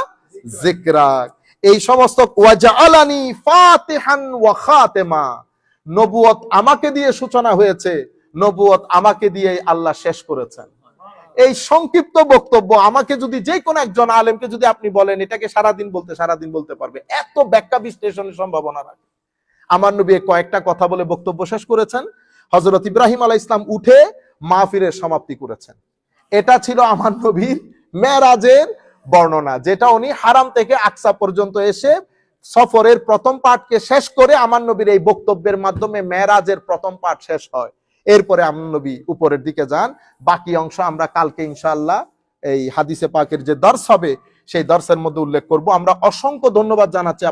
S1: যিকরাক, এই সমস্ত। ওয়া জাআলানি ফাতিহান ওয়া খাতিমা, নবুয়ত আমাকে দিয়ে সূচনা হয়েছে, নবুয়ত আমাকে দিয়ে আল্লাহ শেষ করেছেন। এই সংক্ষিপ্ত বক্তব্য আমাকে যদি যে কোনো একজন আলেমকে যদি আপনি বলেন এটাকে সারাদিন বলতে পারবে, এত ব্যাখ্যা বিশ্লেষণের সম্ভাবনা রাখে। আমার নবী কয়েকটা কথা বলে বক্তব্য শেষ করেছেন। হযরত ইব্রাহিম আলাইহিস সালাম উঠে মাহফিলের সমাপ্তি করেছেন। এটা ছিল আমার নবীর মেরাজের বর্ণনা, যেটা উনি হারাম থেকে আকসা পর্যন্ত এসে সফরের প্রথম পার্টকে শেষ করে আমার নবীর এই বক্তব্যের মাধ্যমে মেরাজের প্রথম পার্ট শেষ হয়। এরপরে আমার নবী উপরের দিকে যান। বাকি অংশ আমরা কালকে ইনশাআল্লাহ এই হাদিসে পাকের যে দর্শ হবে সেই দর্শের মধ্যে উল্লেখ করব। আমরা অসংখ্য ধন্যবাদ জানাচ্ছি